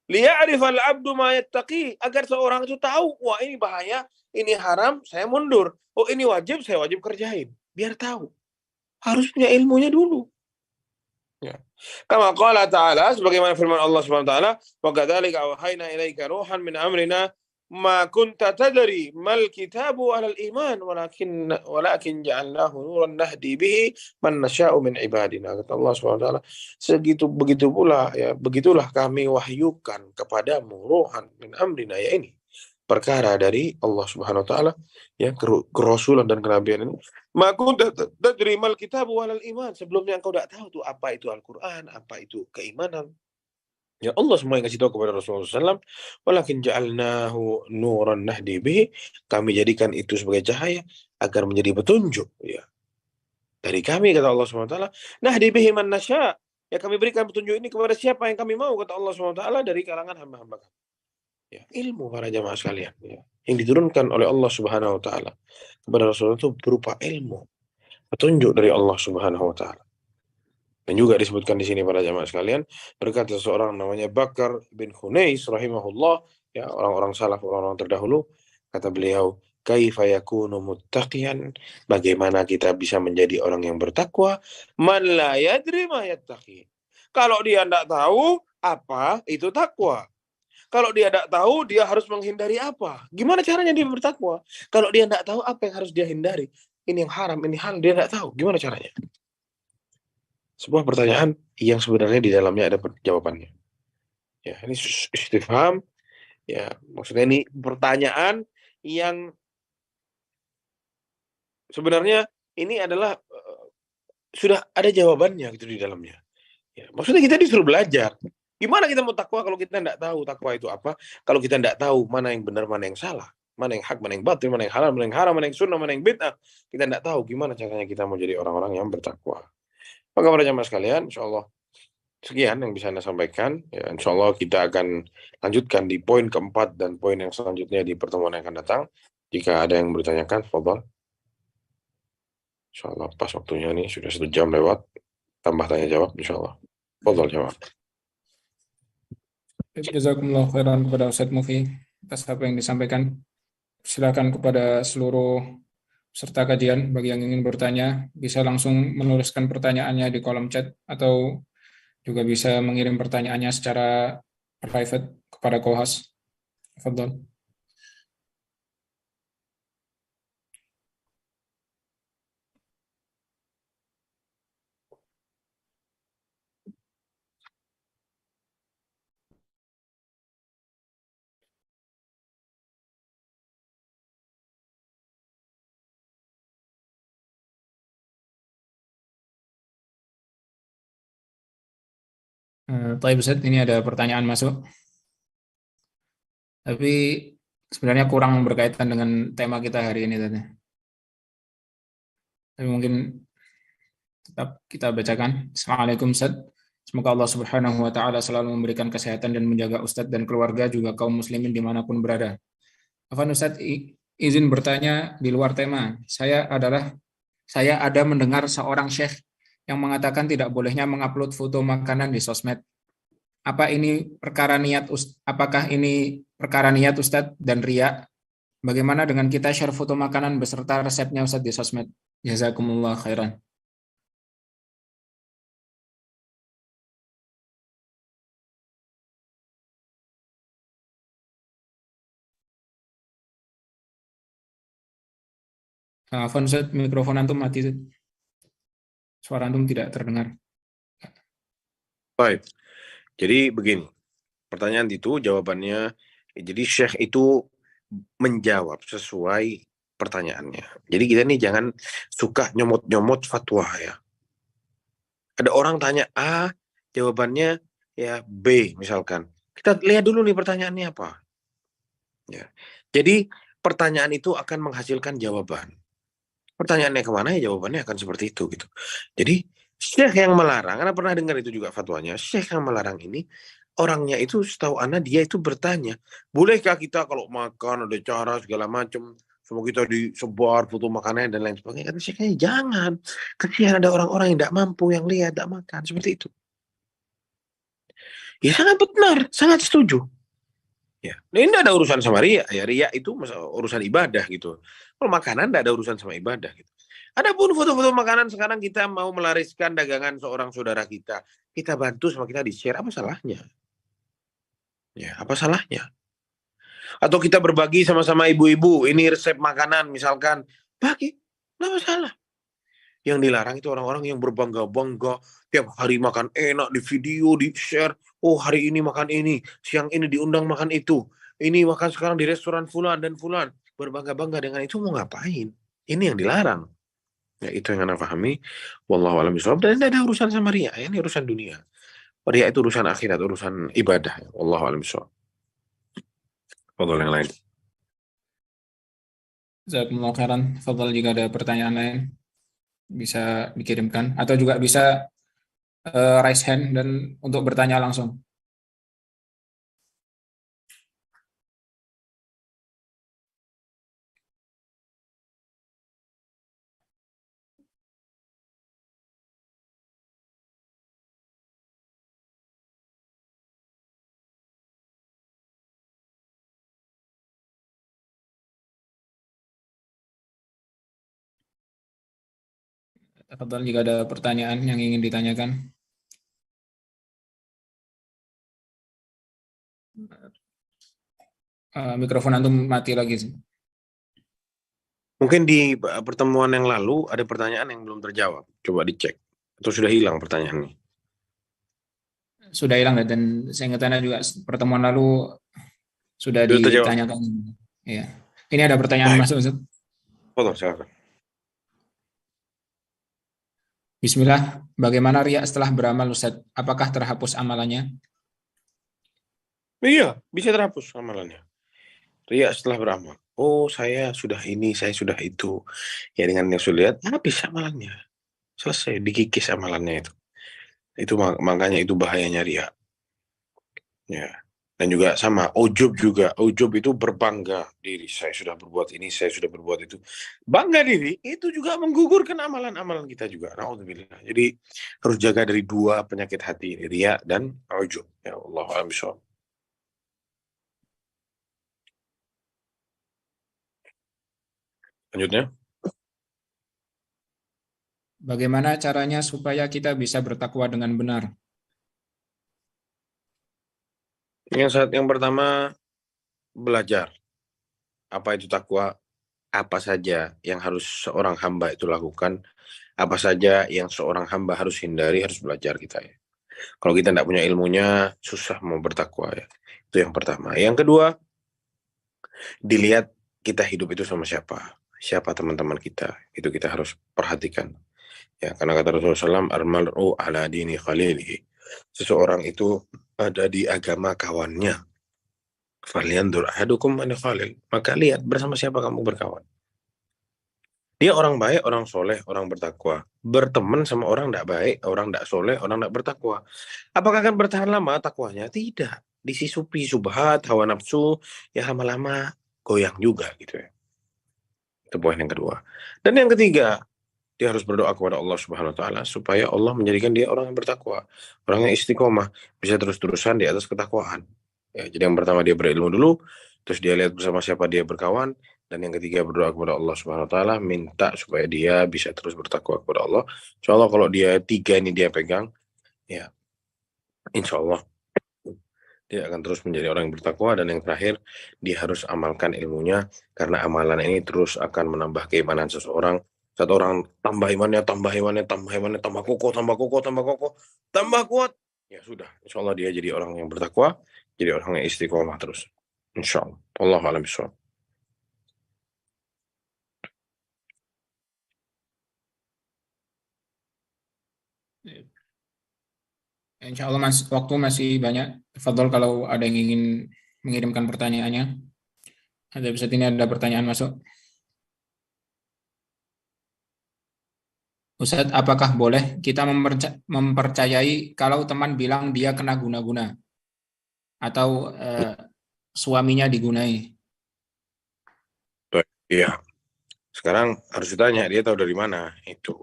Liya'rifal 'abdu ma yattaqi, agar seorang itu tahu, wah ini bahaya, ini haram, saya mundur. Oh ini wajib, saya wajib kerjain. Biar tahu. Harus punya ilmunya dulu. Ya. Kama qala ta'ala, sebagaimana firman Allah Subhanahu wa taala, wa kadzalika awhayna ilaika ruhan min amrina ma kunta tadri mal kitabu 'alal iman walakin ja'alnahu nuran nahdi bihi man nasya'u min ibadina. Kata Allah Subhanahu wa taala, begitulah kami wahyukan kepadamu ruhan min amrina, ya ini perkara dari Allah Subhanahu wa taala, ya, kerasulan dan kenabian ini. Ma kunta tadri mal kitabu 'alal iman, sebelumnya engkau tidak tahu tuh apa itu Al-Qur'an, apa itu keimanan. Ya Allah semua yang kasih tahu kepada Rasulullah SAW. Walakin ja'alnahu nuran nahdi bihi, kami jadikan itu sebagai cahaya agar menjadi petunjuk, ya, dari kami, kata Allah SWT. Nahdi bihi man nasya, ya kami berikan petunjuk ini kepada siapa yang kami mau, kata Allah SWT, dari kalangan hamba-hamba kami. Ya, ilmu para jamaah sekalian, ya, yang diturunkan oleh Allah Subhanahu wa taala kepada Rasulullah itu berupa ilmu, petunjuk dari Allah Subhanahu wa taala. Dan juga disebutkan di sini pada jamaah sekalian, berkata seseorang namanya Bakar bin Khunais rahimahullah, ya, orang-orang salaf, orang-orang terdahulu, kata beliau, kaifa yakunu muttaqiyan, bagaimana kita bisa menjadi orang yang bertakwa, man la yadri ma yattaqi, kalau dia tidak tahu apa itu takwa. Kalau dia tidak tahu dia harus menghindari apa, gimana caranya dia bertakwa? Kalau dia tidak tahu apa yang harus dia hindari, ini yang haram, ini halal, dia tidak tahu, gimana caranya? Sebuah pertanyaan yang sebenarnya di dalamnya ada jawabannya. Ya, ini istifham. Ya, maksudnya ini pertanyaan yang sebenarnya ini adalah sudah ada jawabannya gitu di dalamnya. Ya, maksudnya kita disuruh belajar. Gimana kita mau takwa kalau kita tidak tahu takwa itu apa? Kalau kita tidak tahu mana yang benar, mana yang salah, mana yang hak, mana yang batil, mana yang halal, mana yang haram, mana yang sunnah, mana yang bid'ah. Kita tidak tahu gimana caranya kita mau jadi orang-orang yang bertakwa. Maka para jamaah sekalian, insyaallah sekian yang bisa Anda sampaikan. Ya, insyaallah kita akan lanjutkan di poin keempat dan poin yang selanjutnya di pertemuan yang akan datang. Jika ada yang bertanyakan, fadhal. Insyaallah pas waktunya nih, sudah 1 jam lewat. Tambah tanya jawab insyaallah. Fadhal jawab. Jazakumullah khairan kepada Ustadz Mufi atas apa yang disampaikan. Silakan kepada seluruh peserta kajian, bagi yang ingin bertanya, bisa langsung menuliskan pertanyaannya di kolom chat atau juga bisa mengirim pertanyaannya secara private kepada co-host. Tafadhol. Baik Ustadz, ini ada pertanyaan masuk. Tapi sebenarnya kurang berkaitan dengan tema kita hari ini tadi. Tapi mungkin tetap kita bacakan. Assalamualaikum Ustadz. Semoga Allah Subhanahu wa Ta'ala selalu memberikan kesehatan dan menjaga Ustadz dan keluarga juga kaum muslimin dimanapun berada. Afwan Ustadz, izin bertanya di luar tema. Saya ada mendengar seorang syekh yang mengatakan tidak bolehnya mengupload foto makanan di sosmed. Apakah ini perkara niat Ustadz dan riya? Bagaimana dengan kita share foto makanan beserta resepnya Ustadz di sosmed? Jazakumullah khairan. Afwan Ustadz, mikrofon antum mati. Suara antum tidak terdengar. Baik. Jadi begini, pertanyaan itu jawabannya, jadi Syekh itu menjawab sesuai pertanyaannya. Jadi kita nih jangan suka nyomot-nyomot fatwa ya. Ada orang tanya A, jawabannya ya B misalkan. Kita lihat dulu nih pertanyaannya apa. Ya. Jadi pertanyaan itu akan menghasilkan jawaban. Pertanyaannya kemana ya jawabannya akan seperti itu gitu. Jadi Syekh yang melarang, Anda pernah dengar itu juga fatwanya, Syekh yang melarang ini orangnya itu setahu Anda dia itu bertanya, bolehkah kita kalau makan ada cara segala macam, semua kita disebar foto makanannya dan lain sebagainya. Kata Syekhnya jangan, kasihan ada orang-orang yang tidak mampu yang lihat tidak makan seperti itu. Ya sangat benar, sangat setuju. Ya, ini tidak ada urusan sama riya. Ya, riya itu urusan ibadah gitu. Kalau makanan tidak ada urusan sama ibadah gitu. Adapun foto-foto makanan sekarang kita mau melariskan dagangan seorang saudara kita bantu sama kita di-share, apa salahnya? Ya, apa salahnya? Atau kita berbagi sama-sama ibu-ibu, ini resep makanan misalkan, bagi, nggak masalah. Yang dilarang itu orang-orang yang berbangga-bangga, tiap hari makan enak di video, di-share, oh hari ini makan ini, siang ini diundang makan itu, ini makan sekarang di restoran fulan dan fulan, berbangga-bangga dengan itu mau ngapain? Ini yang dilarang. Ya, itu yang Anda pahami. Wallahu a'lam bishawab. Dan tidak ada urusan sama riya. Ini urusan dunia. Riya itu urusan akhirat, urusan ibadah. Wallahu a'lam bishawab. Fadhol yang lain. Jazakumullah khairan. Fadhol, jika ada pertanyaan lain bisa dikirimkan atau juga bisa raise hand dan untuk bertanya langsung. Tafadhol jika ada pertanyaan yang ingin ditanyakan. Mikrofon antum mati lagi. Mungkin di pertemuan yang lalu ada pertanyaan yang belum terjawab. Coba dicek. Atau sudah hilang pertanyaannya? Sudah hilang dan saya ingatkan juga pertemuan lalu sudah ditanyakan. Iya. Ini ada pertanyaan masuk, Ustaz. Foto, silakan. Bismillah, bagaimana riya setelah beramal, Ustaz? Apakah terhapus amalannya? Iya, bisa terhapus amalannya. Riya setelah beramal. Oh, saya sudah ini, saya sudah itu. Ya dengan yang sudah lihat, habis amalannya. Selesai, dikikis amalannya itu. Itu makanya itu bahayanya riya. Ya. Dan juga sama, ujub juga. Ujub itu berbangga diri. Saya sudah berbuat ini, saya sudah berbuat itu. Bangga diri, itu juga menggugurkan amalan-amalan kita juga. Na'udzubillah. Jadi harus jaga dari dua penyakit hati, riya dan ujub. Ya Allah, a'lam bishawab. Lanjutnya. Bagaimana caranya supaya kita bisa bertakwa dengan benar? Yang pertama, belajar. Apa itu takwa? Apa saja yang harus seorang hamba itu lakukan? Apa saja yang seorang hamba harus hindari, harus belajar kita ya. Kalau kita tidak punya ilmunya, susah mau bertakwa ya. Itu yang pertama. Yang kedua, dilihat kita hidup itu sama siapa. Siapa teman-teman kita. Itu kita harus perhatikan. Ya, karena kata Rasulullah SAW, "Al-mar'u ala dini khalilihi." Seseorang itu ada di agama kawannya. "Falyandur ahadukum man khalil." Maka lihat bersama siapa kamu berkawan. Dia orang baik, orang soleh, orang bertakwa. Berteman sama orang tidak baik, orang tidak soleh, orang tidak bertakwa. Apakah akan bertahan lama takwanya? Tidak. Disisupi subhat, hawa nafsu, ya lama-lama goyang juga gitu ya. Itu poin yang kedua. Dan yang ketiga, dia harus berdoa kepada Allah Subhanahu wa taala supaya Allah menjadikan dia orang yang bertakwa, orang yang istiqomah, bisa terus-terusan di atas ketakwaan. Ya, jadi yang pertama dia berilmu dulu, terus dia lihat bersama siapa dia berkawan, dan yang ketiga berdoa kepada Allah Subhanahu wa taala, minta supaya dia bisa terus bertakwa kepada Allah. Insyaallah kalau dia tiga ini dia pegang, ya insyaallah dia akan terus menjadi orang yang bertakwa. Dan yang terakhir, dia harus amalkan ilmunya, karena amalan ini terus akan menambah keimanan seseorang. Satu orang tambah imannya, tambah imannya, tambah imannya, tambah kokoh, tambah kokoh, tambah kokoh, tambah kuat. Ya sudah, insya Allah dia jadi orang yang bertakwa, jadi orang yang istiqomah terus. Insya Allah. Wallahu a'lam bishawab. Insya Allah waktu masih banyak. Fadol kalau ada yang ingin mengirimkan pertanyaannya. Ada bisa ini ada pertanyaan masuk. Ustadz, apakah boleh kita mempercayai kalau teman bilang dia kena guna-guna atau suaminya digunai? Iya. Sekarang harus ditanya dia tahu dari mana itu.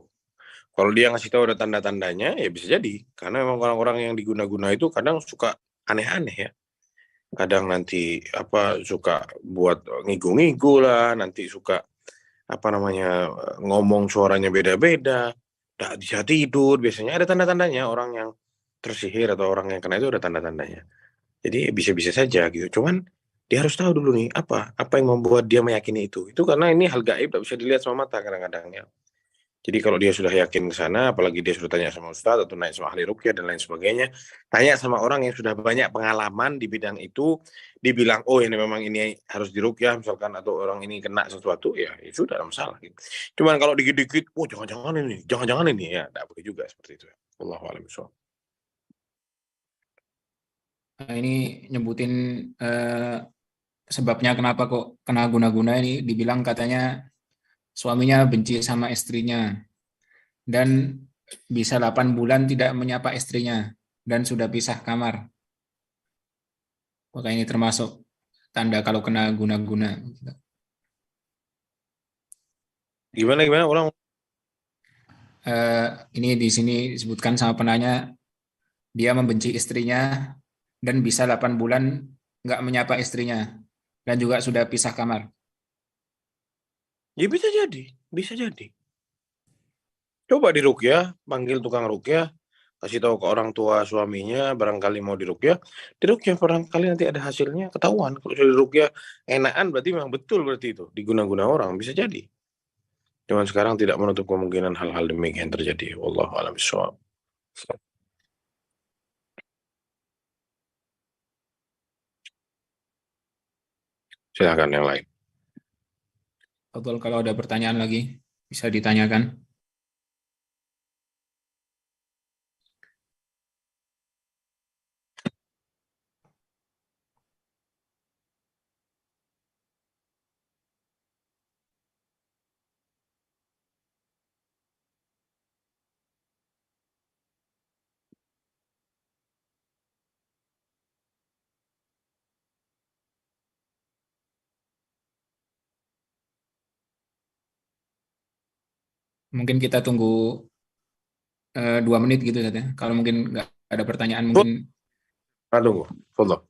Kalau dia ngasih tahu ada tanda-tandanya, ya bisa jadi. Karena memang orang-orang yang diguna-guna itu kadang suka aneh-aneh ya. Kadang nanti suka buat ngigo-ngigo lah, nanti suka ngomong suaranya beda-beda, nggak bisa tidur. Biasanya ada tanda-tandanya orang yang tersihir atau orang yang kena itu ada tanda-tandanya. Jadi bisa-bisa saja gitu. Cuman dia harus tahu dulu nih apa yang membuat dia meyakini itu. Itu karena ini hal gaib, nggak bisa dilihat sama mata kadang-kadang ya. Jadi kalau dia sudah yakin ke sana, apalagi dia sudah tanya sama ustadz atau naik sama ahli ruqyah dan lain sebagainya, tanya sama orang yang sudah banyak pengalaman di bidang itu, dibilang, oh ini memang ini harus diruqyah misalkan, atau orang ini kena sesuatu, ya sudah, ada masalah. Gitu. Cuman kalau dikit-dikit, oh jangan-jangan ini, ya tidak boleh juga seperti itu. Wallahu a'lam bishawab. Ini nyebutin sebabnya kenapa kok kena guna-guna ini, dibilang katanya suaminya benci sama istrinya dan bisa 8 bulan tidak menyapa istrinya dan sudah pisah kamar. Maka ini termasuk tanda kalau kena guna-guna. Gimana ulang? Ini di sini disebutkan sama penanya, dia membenci istrinya dan bisa 8 bulan nggak menyapa istrinya dan juga sudah pisah kamar. Ya bisa jadi. Coba diruqyah, panggil tukang ruqyah, kasih tahu ke orang tua suaminya, barangkali mau diruqyah barangkali nanti ada hasilnya, ketahuan. Kalau sudah diruqyah enakan berarti memang betul, berarti itu diguna-guna orang, bisa jadi. Cuman sekarang tidak menutup kemungkinan hal-hal demikian terjadi. Wallahu a'lam bishawab. Silakan yang lain. Betul, kalau ada pertanyaan lagi bisa ditanyakan. Mungkin kita tunggu 2 menit gitu saja. Kalau mungkin nggak ada pertanyaan mungkin. Tunggu, follow.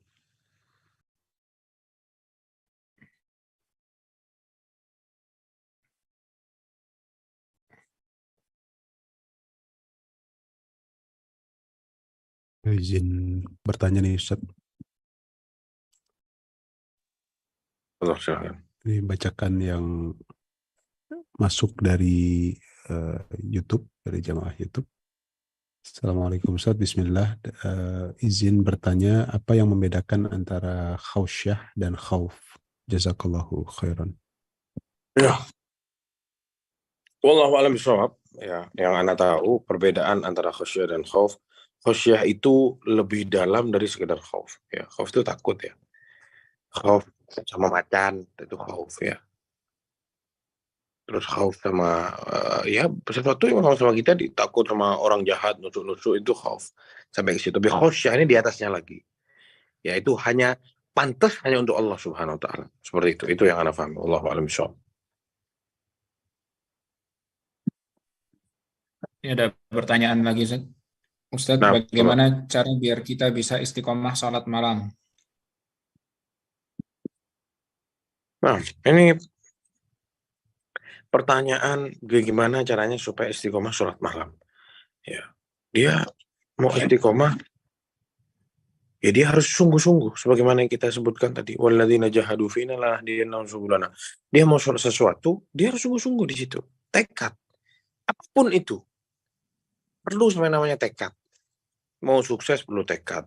Izin bertanya nih Ustaz. Allah silakan. Ini bacakan yang masuk dari YouTube, dari jamaah YouTube. Assalamualaikum Ustaz, bismillah. Izin bertanya, apa yang membedakan antara khausyah dan khauf? Jazakallahu khairan. Ya. Wallahu a'lam bishawab. Ya, yang Anda tahu perbedaan antara khasyah dan khauf. Khasyah itu lebih dalam dari sekedar khauf. Ya, khauf itu takut ya. Khauf sama macan itu khauf ya. Terus khauf sama ya sesuatu yang sama kita takut sama orang jahat, nusuk-nusuk itu khauf. Sampai ke situ. Tapi khasyah ini di atasnya lagi. Ya itu hanya pantas hanya untuk Allah Subhanahu wa taala. Seperti itu. Itu yang Anda paham. Wallahu a'lam bishawab. Ini ada pertanyaan lagi, Ustaz. Ustaz, Nah, bagaimana cara biar kita bisa istiqomah salat malam? Nah, ini pertanyaan gimana caranya supaya istiqomah sholat malam. Ya, dia mau istiqomah, ya dia harus sungguh-sungguh. Sebagaimana yang kita sebutkan tadi, walladzina jahadu fina lanahdiyannahum subulana. Dia mau sholat sesuatu, dia harus sungguh-sungguh di situ. Tekad, apapun itu, perlu namanya tekad. Mau sukses perlu tekad.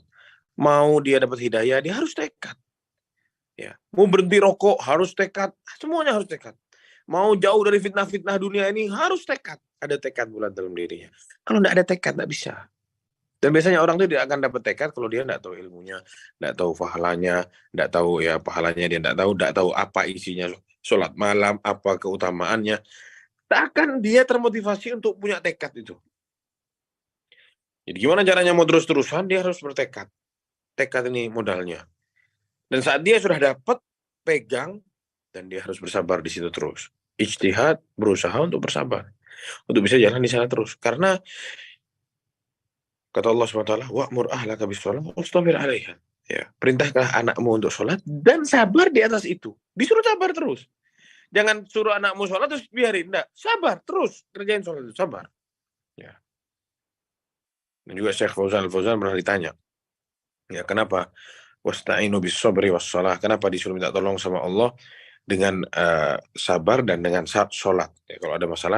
Mau dia dapat hidayah, dia harus tekad. Ya, mau berhenti rokok harus tekad. Semuanya harus tekad. Mau jauh dari fitnah-fitnah dunia ini harus tekad. Ada tekad bulat dalam dirinya. Kalau tidak ada tekad, tidak bisa. Dan biasanya orang itu tidak akan dapat tekad kalau dia tidak tahu ilmunya, tidak tahu pahalanya, tidak tahu ya pahalanya dia tidak tahu apa isinya sholat malam, apa keutamaannya. Tak akan dia termotivasi untuk punya tekad itu. Jadi gimana caranya mau terus-terusan? Dia harus bertekad. Tekad ini modalnya. Dan saat dia sudah dapat, pegang, dan dia harus bersabar di situ terus. Ijtihad, berusaha untuk bersabar. Untuk bisa jalan di sana terus. Karena, kata Allah SWT, wa'mur ahlaka bis-shalah, wastabir 'alaiha. Ya, perintahkan anakmu untuk sholat, dan sabar di atas itu. Disuruh sabar terus. Jangan suruh anakmu sholat, terus biarin. Enggak, sabar terus. Kerjain sholat itu, sabar. Ya. Dan juga Syekh Fauzan Al-Fauzan pernah ditanya. Ya, kenapa? Wasta'inu bis-sabri was-shalah. Kenapa disuruh minta tolong sama Allah dengan sabar dan dengan sholat. Ya, kalau ada masalah